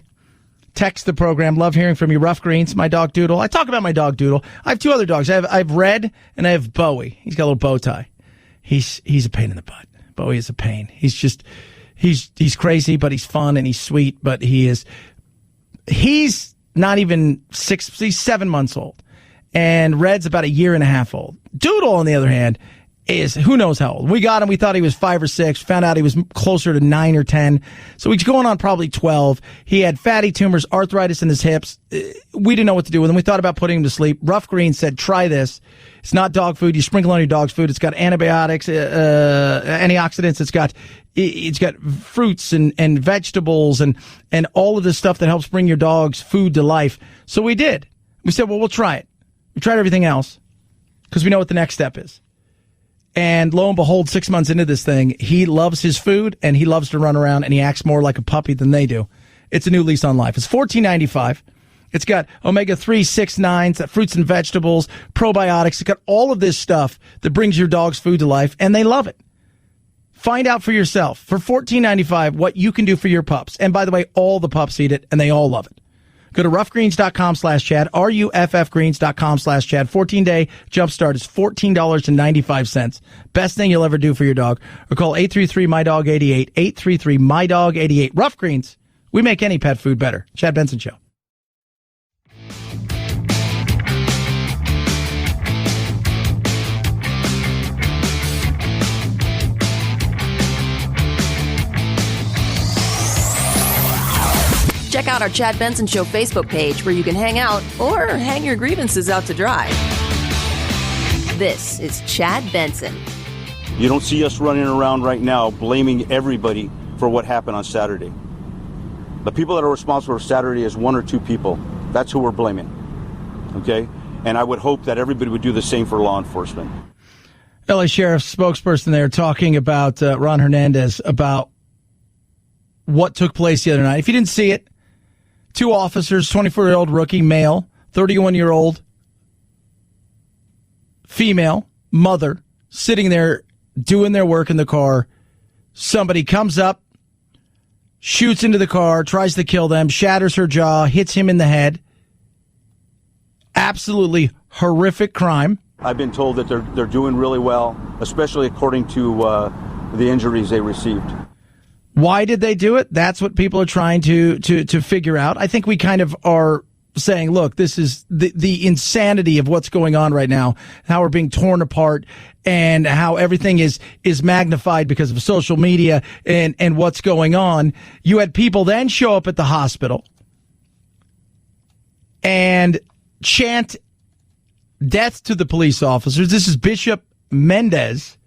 Text the program. Love hearing from you. Rough Greens, my dog Doodle. I talk about my dog Doodle. I have two other dogs. I have Red and I have Bowie. He's got a little bow tie. he's a pain in the butt. Bowie is a pain. He's crazy, but he's fun and he's sweet, but he's not even 6, he's 7 months old. And Red's about 1.5 years old. Doodle, on the other hand, is who knows how old. We got him. We thought he was 5 or 6. Found out he was closer to 9 or 10. So he's going on probably 12. He had fatty tumors, arthritis in his hips. We didn't know what to do with him. We thought about putting him to sleep. Rough Green said, try this. It's not dog food. You sprinkle on your dog's food. It's got antibiotics, antioxidants. It's got fruits and vegetables and all of this stuff that helps bring your dog's food to life. So we did. We said, well, we'll try it. We tried everything else because we know what the next step is. And lo and behold, 6 months into this thing, he loves his food and he loves to run around and he acts more like a puppy than they do. It's a new lease on life. It's $14.95. It's got omega-3, 6, 9s, fruits and vegetables, probiotics. It's got all of this stuff that brings your dog's food to life, and they love it. Find out for yourself for $14.95 what you can do for your pups. And by the way, all the pups eat it, and they all love it. Go to roughgreens.com/Chad, ruffgreens.com/Chad. 14-day jumpstart is $14.95. Best thing you'll ever do for your dog. Or call 833-MY-DOG-88, 833-MY-DOG-88. Rough Greens. We make any pet food better. Chad Benson Show. Check out our Chad Benson Show Facebook page where you can hang out or hang your grievances out to dry. This is Chad Benson. You don't see us running around right now blaming everybody for what happened on Saturday. The people that are responsible for Saturday is 1 or 2 people. That's who we're blaming. Okay? And I would hope that everybody would do the same for law enforcement. LA Sheriff's spokesperson there talking about Ron Hernandez, about what took place the other night. If you didn't see it, 2 officers, 24-year-old rookie male, 31-year-old female mother, sitting there doing their work in the car. Somebody comes up, shoots into the car, tries to kill them, shatters her jaw, hits him in the head. Absolutely horrific crime. I've been told that they're doing really well, especially according to the injuries they received. Why did they do it? That's what people are trying to figure out. I think we kind of are saying, look, this is the insanity of what's going on right now, how we're being torn apart and how everything is magnified because of social media and what's going on. You had people then show up at the hospital and chant death to the police officers. This is Bishop Mendez,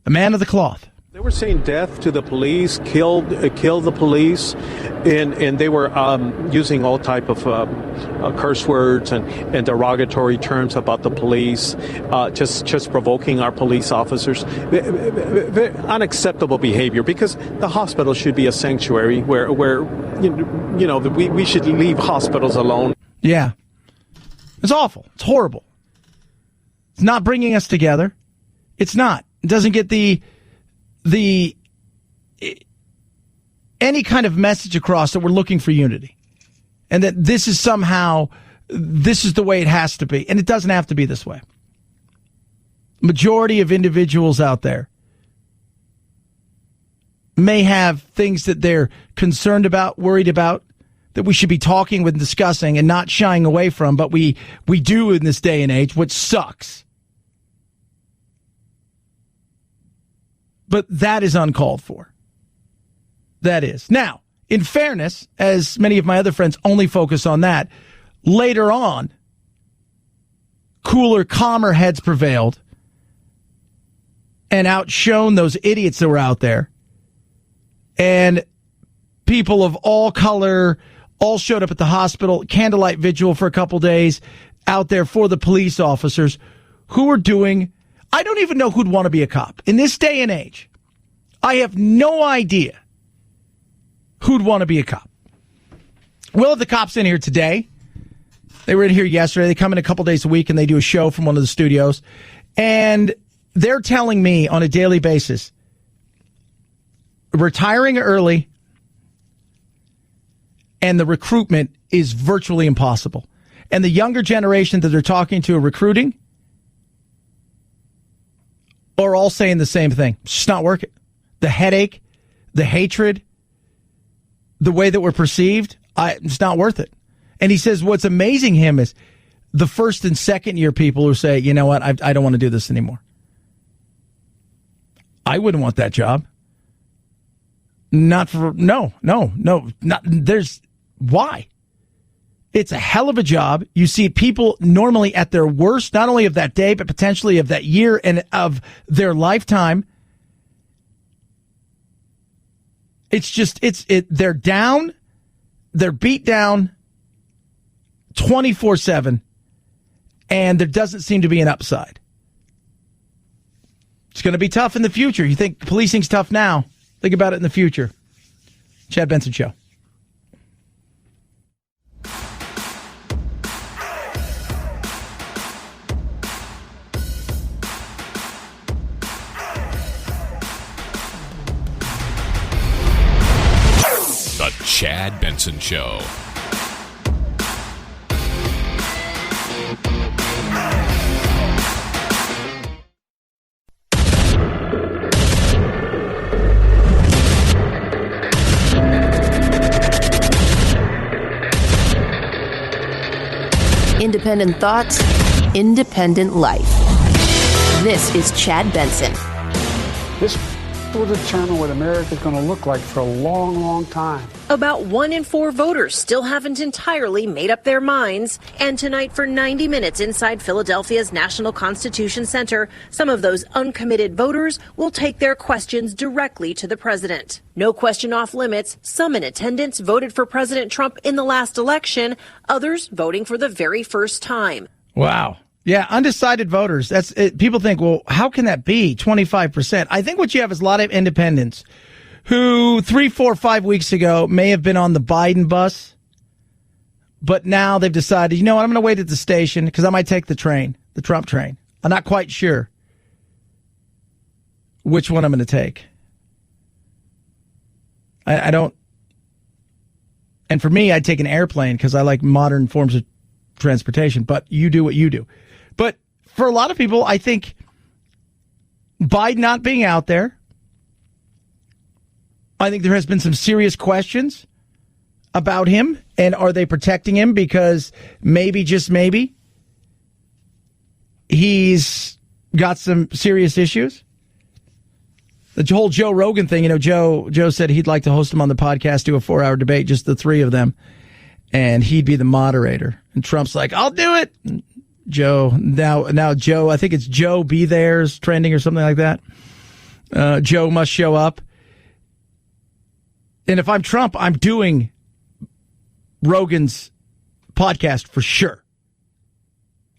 a man of the cloth. They were saying death to the police, kill the police, and they were using all type of curse words and derogatory terms about the police, just provoking our police officers. Very unacceptable behavior, because the hospital should be a sanctuary where we should leave hospitals alone. Yeah, it's awful. It's horrible. It's not bringing us together. It's not. It doesn't get any kind of message across that we're looking for unity and that this is the way it has to be. And it doesn't have to be this way. Majority of individuals out there may have things that they're concerned about, worried about, that we should be talking with and discussing and not shying away from, but we do in this day and age, which sucks. But that is uncalled for. That is. Now, in fairness, as many of my other friends only focus on that, later on, cooler, calmer heads prevailed and outshone those idiots that were out there. And people of all color all showed up at the hospital, candlelight vigil for a couple days, out there for the police officers who were doing... I don't even know who'd want to be a cop. In this day and age, I have no idea who'd want to be a cop. We'll have the cops in here today. They were in here yesterday. They come in a couple days a week and they do a show from one of the studios. And they're telling me on a daily basis, retiring early and the recruitment is virtually impossible. And the younger generation that they're talking to are recruiting are all saying the same thing. It's just not working. The headache, the hatred, the way that we're perceived, it's not worth it. And he says what's amazing him is the first and second year people who say, you know what, I don't want to do this anymore. I wouldn't want that job. Not there's why? It's a hell of a job. You see people normally at their worst, not only of that day, but potentially of that year and of their lifetime. It's just, they're down, they're beat down 24/7, and there doesn't seem to be an upside. It's going to be tough in the future. You think policing's tough now? Think about it in the future. Chad Benson Show. The Chad Benson Show. Independent thoughts, independent life. This is Chad Benson. This will determine what America's going to look like for a long, long time. About 1 in 4 voters still haven't entirely made up their minds. And tonight for 90 minutes inside Philadelphia's National Constitution Center, some of those uncommitted voters will take their questions directly to the president. No question off limits. Some in attendance voted for President Trump in the last election, others voting for the very first time. Wow. Yeah, undecided voters. That's it. People think, well, how can that be 25%? I think what you have is a lot of independents who 3, 4, 5 weeks ago may have been on the Biden bus, but now they've decided, you know what, I'm going to wait at the station because I might take the train, the Trump train. I'm not quite sure which one I'm going to take. I don't. And for me, I'd take an airplane because I like modern forms of transportation, but you do what you do. But for a lot of people, I think Biden not being out there, I think there has been some serious questions about him. And are they protecting him because maybe, just maybe, he's got some serious issues? The whole Joe Rogan thing, Joe said he'd like to host him on the podcast, do a 4-hour debate, just the three of them, and he'd be the moderator. And Trump's like, I'll do it. Joe, now Joe, I think it's Joe Be There's trending or something like that. Joe must show up. And if I'm Trump, I'm doing Rogan's podcast for sure.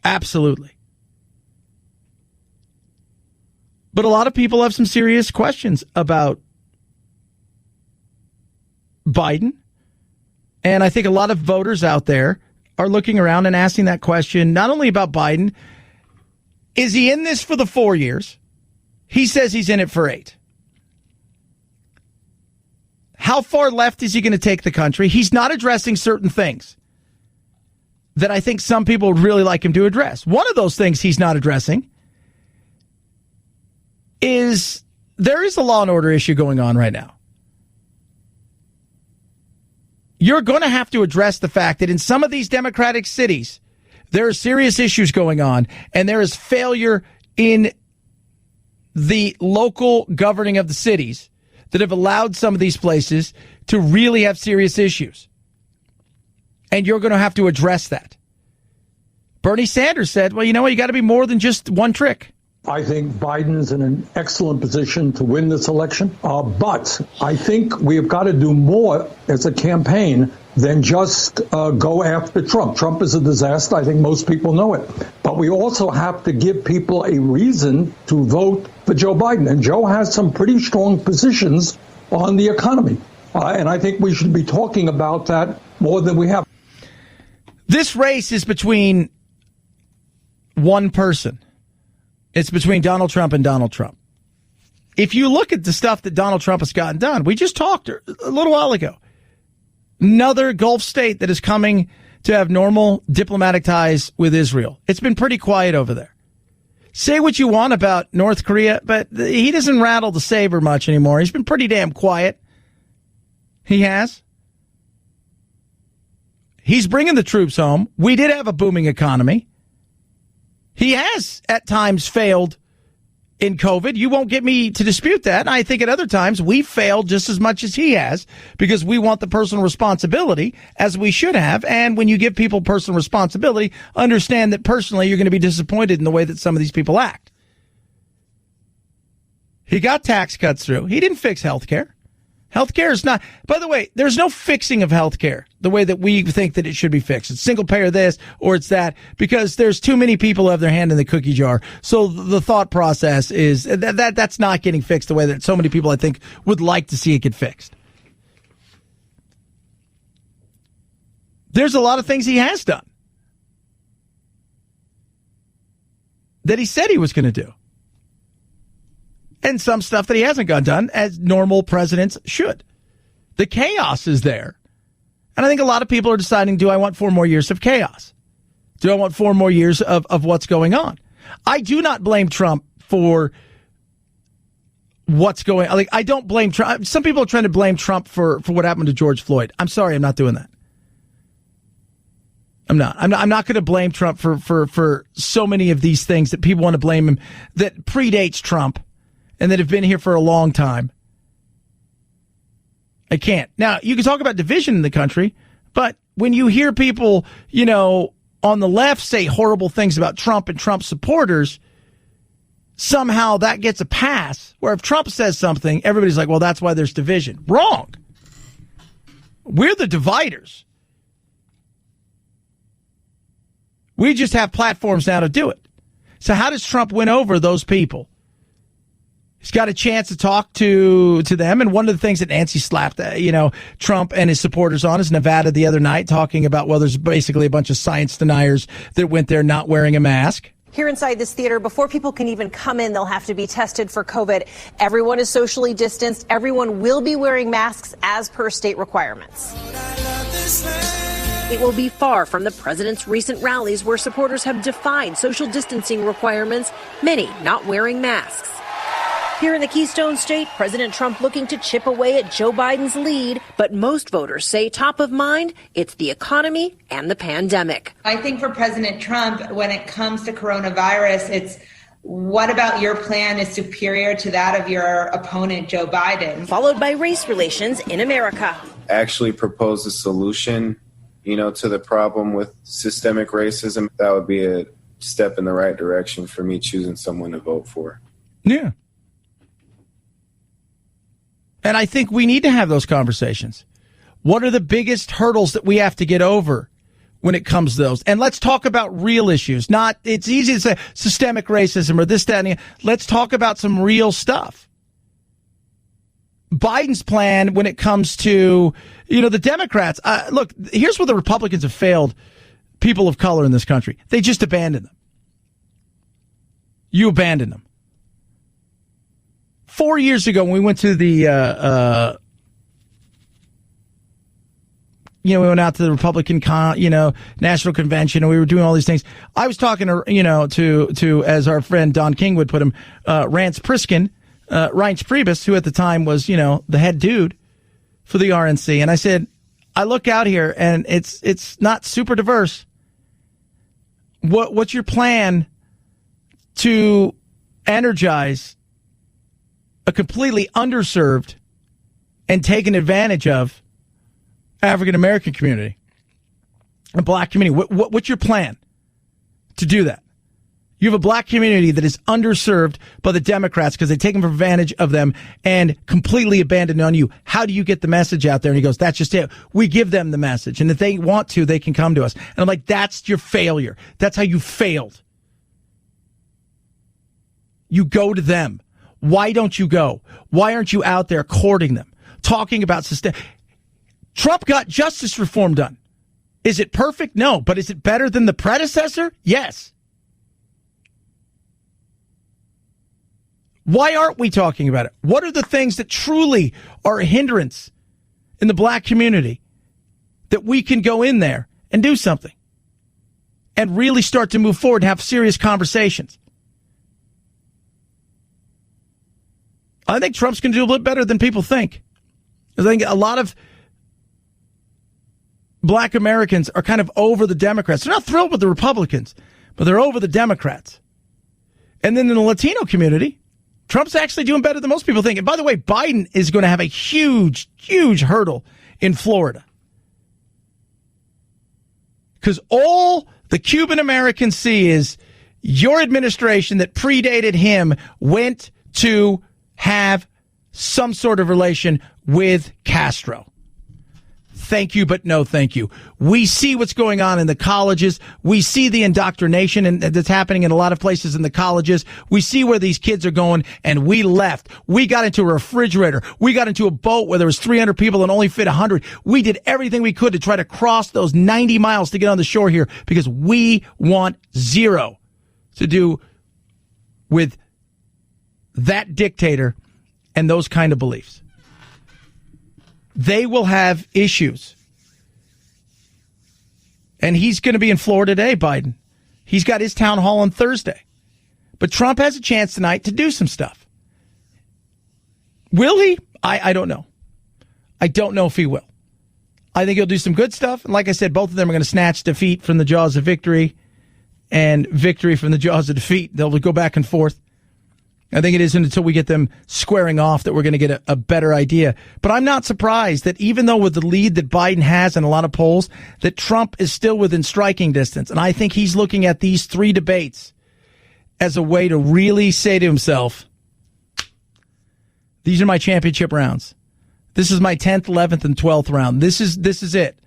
Absolutely. But a lot of people have some serious questions about Biden. And I think a lot of voters out there are looking around and asking that question, not only about Biden. Is he in this for the 4 years? He says he's in it for 8. How far left is he going to take the country? He's not addressing certain things that I think some people would really like him to address. One of those things he's not addressing is there is a law and order issue going on right now. You're going to have to address the fact that in some of these Democratic cities, there are serious issues going on, and there is failure in the local governing of the cities that have allowed some of these places to really have serious issues. And you're going to have to address that. Bernie Sanders said, well, you know what? You got to be more than just one trick. I think Biden's in an excellent position to win this election. But I think we have got to do more as a campaign than just go after Trump. Trump is a disaster. I think most people know it. But we also have to give people a reason to vote for Joe Biden. And Joe has some pretty strong positions on the economy. And I think we should be talking about that more than we have. This race is between one person. It's between Donald Trump and Donald Trump. If you look at the stuff that Donald Trump has gotten done, we just talked a little while ago. Another Gulf state that is coming to have normal diplomatic ties with Israel. It's been pretty quiet over there. Say what you want about North Korea, but he doesn't rattle the saber much anymore. He's been pretty damn quiet. He has. He's bringing the troops home. We did have a booming economy. He has, at times, failed in COVID. You won't get me to dispute that. I think at other times we failed just as much as he has because we want the personal responsibility as we should have. And when you give people personal responsibility, understand that personally you're going to be disappointed in the way that some of these people act. He got tax cuts through. He didn't fix health care. Healthcare is not, by the way, there's no fixing of healthcare the way that we think that it should be fixed. It's single payer this or it's that because there's too many people who have their hand in the cookie jar. So the thought process is that's not getting fixed the way that so many people I think would like to see it get fixed. There's a lot of things he has done that he said he was going to do. And some stuff that he hasn't got done, as normal presidents should. The chaos is there. And I think a lot of people are deciding, do I want 4 more years of chaos? Do I want 4 more years of what's going on? I do not blame Trump for what's going on. Like, I don't blame Trump. Some people are trying to blame Trump for what happened to George Floyd. I'm sorry, I'm not doing that. I'm not going to blame Trump for so many of these things that people want to blame him that predates Trump. And that have been here for a long time. I can't. Now, you can talk about division in the country, but when you hear people, on the left say horrible things about Trump and Trump supporters, somehow that gets a pass. Where if Trump says something, everybody's like, well, that's why there's division. Wrong. We're the dividers. We just have platforms now to do it. So how does Trump win over those people? He's got a chance to talk to them. And one of the things that Nancy slapped, Trump and his supporters on is Nevada the other night, talking about, well, there's basically a bunch of science deniers that went there not wearing a mask. Here inside this theater, before people can even come in, they'll have to be tested for COVID. Everyone is socially distanced. Everyone will be wearing masks as per state requirements. It will be far from the president's recent rallies where supporters have defied social distancing requirements, many not wearing masks. Here in the Keystone State, President Trump looking to chip away at Joe Biden's lead, but most voters say top of mind, it's the economy and the pandemic. I think for President Trump, when it comes to coronavirus, it's what about your plan is superior to that of your opponent, Joe Biden? Followed by race relations in America. Actually propose a solution, to the problem with systemic racism. That would be a step in the right direction for me choosing someone to vote for. Yeah. And I think we need to have those conversations. What are the biggest hurdles that we have to get over when it comes to those? And let's talk about real issues. It's easy to say systemic racism or this, that, and the, let's talk about some real stuff. Biden's plan when it comes to, the Democrats. Look, here's where the Republicans have failed people of color in this country. They just abandon them. You abandon them. 4 years ago, when we went to the, we went out to the Republican, National Convention, and we were doing all these things. I was talking to as our friend Don King would put him, Reince Priebus, who at the time was, the head dude for the RNC. And I said, I look out here and it's not super diverse. What's your plan to energize a completely underserved and taken advantage of African-American community, a black community? What's your plan to do that? You have a black community that is underserved by the Democrats because they take advantage of them and completely abandon on you. How do you get the message out there? And he goes, that's just it. We give them the message. And if they want to, they can come to us. And I'm like, that's your failure. That's how you failed. You go to them. Why don't you go? Why aren't you out there courting them, talking about system? Trump got justice reform done. Is it perfect? No. But is it better than the predecessor? Yes. Why aren't we talking about it? What are the things that truly are a hindrance in the black community that we can go in there and do something and really start to move forward and have serious conversations? I think Trump's going to do a little better than people think. I think a lot of black Americans are kind of over the Democrats. They're not thrilled with the Republicans, but they're over the Democrats. And then in the Latino community, Trump's actually doing better than most people think. And by the way, Biden is going to have a huge, huge hurdle in Florida. Because all the Cuban Americans see is your administration that predated him went to have some sort of relation with Castro. Thank you, but no thank you. We see what's going on in the colleges. We see the indoctrination that's happening in a lot of places in the colleges. We see where these kids are going, and we left. We got into a refrigerator. We got into a boat where there was 300 people and only fit 100. We did everything we could to try to cross those 90 miles to get on the shore here because we want zero to do with that dictator and those kind of beliefs. They will have issues. And he's going to be in Florida today, Biden. He's got his town hall on Thursday. But Trump has a chance tonight to do some stuff. Will he? I don't know. I don't know if he will. I think he'll do some good stuff. And like I said, both of them are going to snatch defeat from the jaws of victory and victory from the jaws of defeat. They'll go back and forth. I think it isn't until we get them squaring off that we're going to get a better idea. But I'm not surprised that even though with the lead that Biden has in a lot of polls, that Trump is still within striking distance. And I think he's looking at these three debates as a way to really say to himself, these are my championship rounds. This is my 10th, 11th, and 12th round. This is it.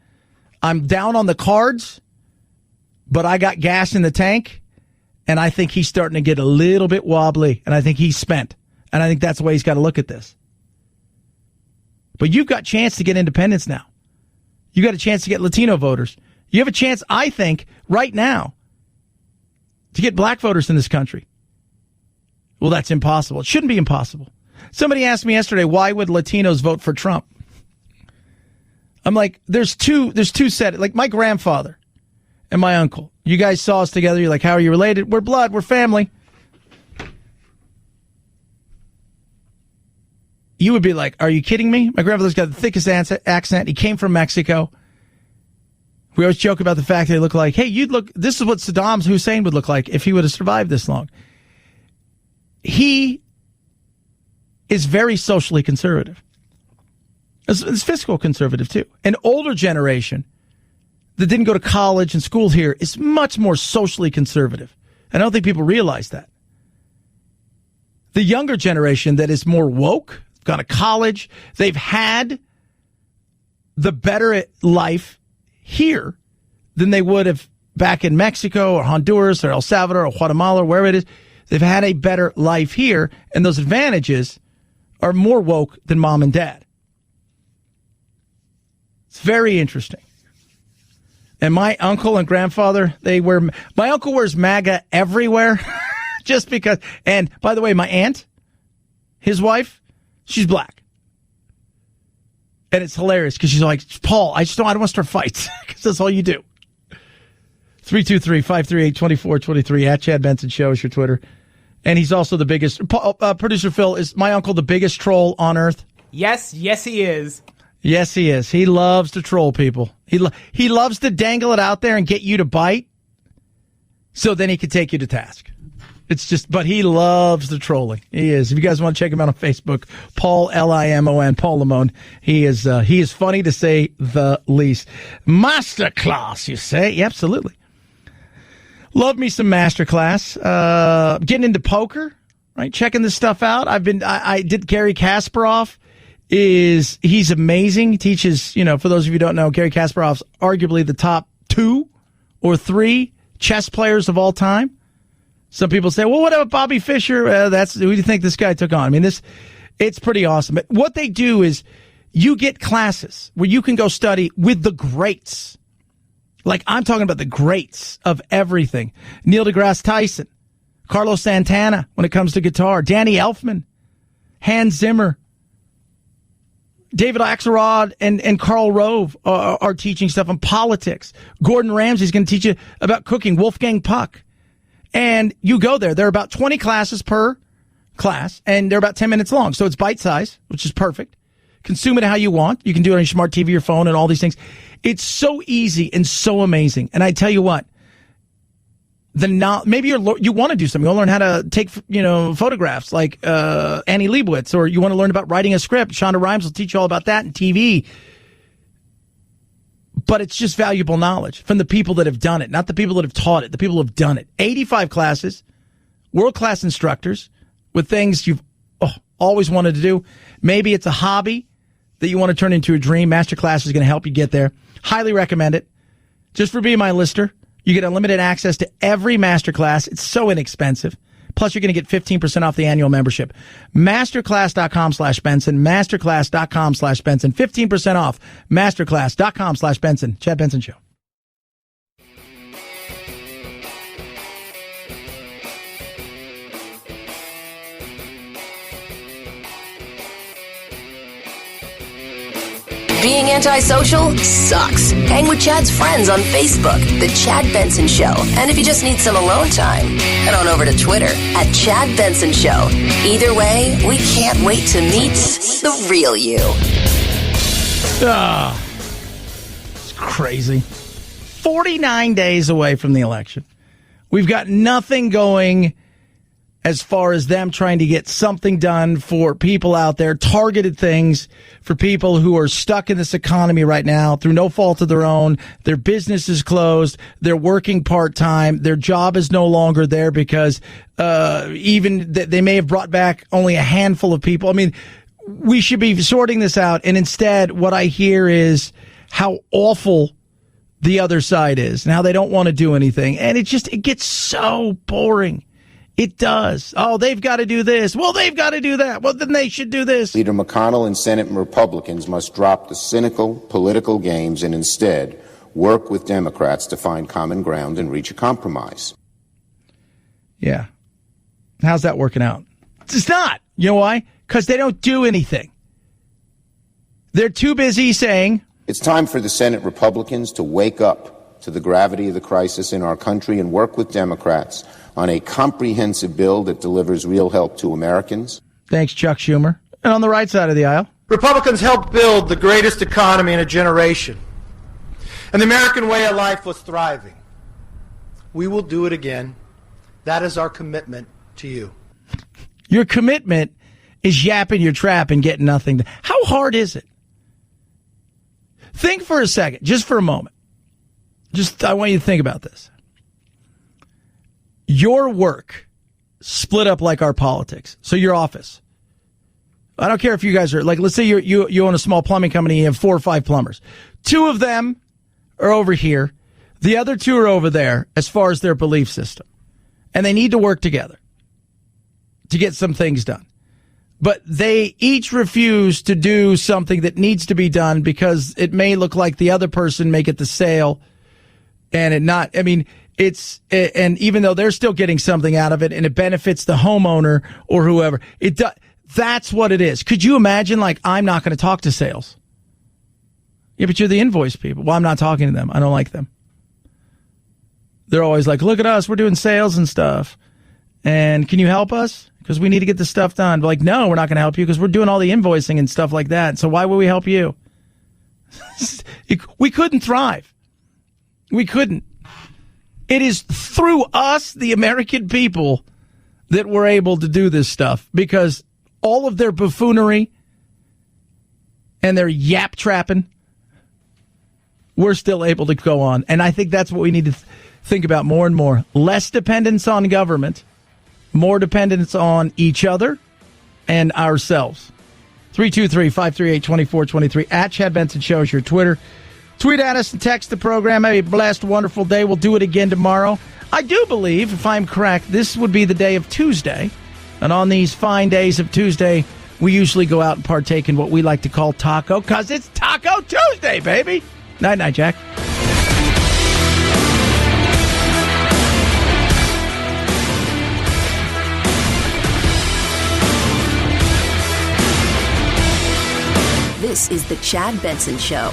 I'm down on the cards, but I got gas in the tank. And I think he's starting to get a little bit wobbly, and I think he's spent. And I think that's the way he's got to look at this. But you've got a chance to get independents now. You got a chance to get Latino voters. You have a chance, I think, right now, to get black voters in this country. Well, that's impossible. It shouldn't be impossible. Somebody asked me yesterday, why would Latinos vote for Trump? I'm like, there's two sets. Like my grandfather and my uncle. You guys saw us together. You're like, how are you related? We're blood. We're family. You would be like, are you kidding me? My grandfather's got the thickest accent. He came from Mexico. We always joke about the fact that they look like, hey, this is what Saddam Hussein would look like if he would have survived this long. He is very socially conservative. It's fiscal conservative, too. An older generation that didn't go to college and school here is much more socially conservative. I don't think people realize that. The younger generation that is more woke, gone to college, they've had the better life here than they would have back in Mexico or Honduras or El Salvador or Guatemala or wherever it is. They've had a better life here, and those advantages are more woke than mom and dad. It's very interesting. And my uncle and grandfather, my uncle wears MAGA everywhere just because. And by the way, my aunt, his wife, she's black. And it's hilarious because she's like, Paul, I don't want to start fights because that's all you do. 323-538-2423 at Chad Benson Show is your Twitter. And he's also the biggest. Producer Phil, is my uncle the biggest troll on earth? Yes, he is. Yes, he is. He loves to troll people. He loves to dangle it out there and get you to bite so then he can take you to task. But he loves the trolling. He is. If you guys want to check him out on Facebook, Paul, Limon, Paul Limon. He is funny to say the least. Masterclass, you say? Yeah, absolutely. Love me some masterclass. Getting into poker, right? Checking this stuff out. I did Gary Kasparov. He's amazing. He teaches, for those of you who don't know, Gary Kasparov's arguably the top 2 or 3 chess players of all time. Some people say, well, what about Bobby Fischer? Who do you think this guy took on? I mean, it's pretty awesome. But what they do is you get classes where you can go study with the greats. Like I'm talking about the greats of everything. Neil deGrasse Tyson, Carlos Santana when it comes to guitar, Danny Elfman, Hans Zimmer, David Axelrod and Karl Rove are teaching stuff on politics. Gordon Ramsay's going to teach you about cooking. Wolfgang Puck. And you go there. There are about 20 classes per class, and they're about 10 minutes long. So it's bite size, which is perfect. Consume it how you want. You can do it on your smart TV, your phone, and all these things. It's so easy and so amazing. And I tell you what, maybe you want to do something. You want to learn how to take, photographs like Annie Leibovitz, or you want to learn about writing a script. Shonda Rhimes will teach you all about that in TV. But it's just valuable knowledge from the people that have done it, not the people that have taught it, the people who have done it. 85 classes, world-class instructors with things you've always wanted to do. Maybe it's a hobby that you want to turn into a dream. Masterclass is going to help you get there. Highly recommend it. Just for being my listener, you get unlimited access to every masterclass. It's so inexpensive. Plus, you're going to get 15% off the annual membership. Masterclass.com/Benson. Masterclass.com/Benson. 15% off. Masterclass.com/Benson. Chad Benson Show. Being antisocial sucks. Hang with Chad's friends on Facebook, The Chad Benson Show. And if you just need some alone time, head on over to Twitter @Chad Benson Show. Either way, we can't wait to meet the real you. It's crazy. 49 days away from the election. We've got nothing going as far as them trying to get something done for people out there, targeted things for people who are stuck in this economy right now through no fault of their own. Their business is closed. They're working part-time. Their job is no longer there because even they may have brought back only a handful of people. I mean, we should be sorting this out. And instead, what I hear is how awful the other side is and how they don't want to do anything. And it gets so boring. It does. Oh, they've got to do this. Well, they've got to do that. Well, then they should do this. Leader McConnell and Senate Republicans must drop the cynical political games and instead work with Democrats to find common ground and reach a compromise. Yeah. How's that working out? It's not. You know why? Because they don't do anything. They're too busy saying, it's time for the Senate Republicans to wake up to the gravity of the crisis in our country and work with Democrats on a comprehensive bill that delivers real help to Americans. Thanks, Chuck Schumer. And on the right side of the aisle, Republicans helped build the greatest economy in a generation. And the American way of life was thriving. We will do it again. That is our commitment to you. Your commitment is yapping your trap and getting nothing. How hard is it? Think for a second, just for a moment. I want you to think about this. Your work split up like our politics. So your office. I don't care if you guys are, like, let's say you own a small plumbing company, you have 4 or 5 plumbers. 2 of them are over here. The other 2 are over there as far as their belief system. And they need to work together to get some things done. But they each refuse to do something that needs to be done because it may look like the other person may get the sale and it not, I mean, and even though they're still getting something out of it and it benefits the homeowner or whoever, that's what it is. Could you imagine, like, I'm not going to talk to sales? Yeah, but you're the invoice people. Well, I'm not talking to them. I don't like them. They're always like, look at us. We're doing sales and stuff. And can you help us? Because we need to get this stuff done. But like, no, we're not going to help you because we're doing all the invoicing and stuff like that. So why would we help you? We couldn't thrive. We couldn't. It is through us, the American people, that we're able to do this stuff because all of their buffoonery and their yap trapping, we're still able to go on. And I think that's what we need to think about more and more. Less dependence on government, more dependence on each other and ourselves. 323-538-2423. @Chad Benson Show is your Twitter. Tweet at us and text the program. Have a blessed, wonderful day. We'll do it again tomorrow. I do believe, if I'm correct, this would be the day of Tuesday. And on these fine days of Tuesday, we usually go out and partake in what we like to call taco, because it's Taco Tuesday, baby. Night-night, Jack. This is the Chad Benson Show.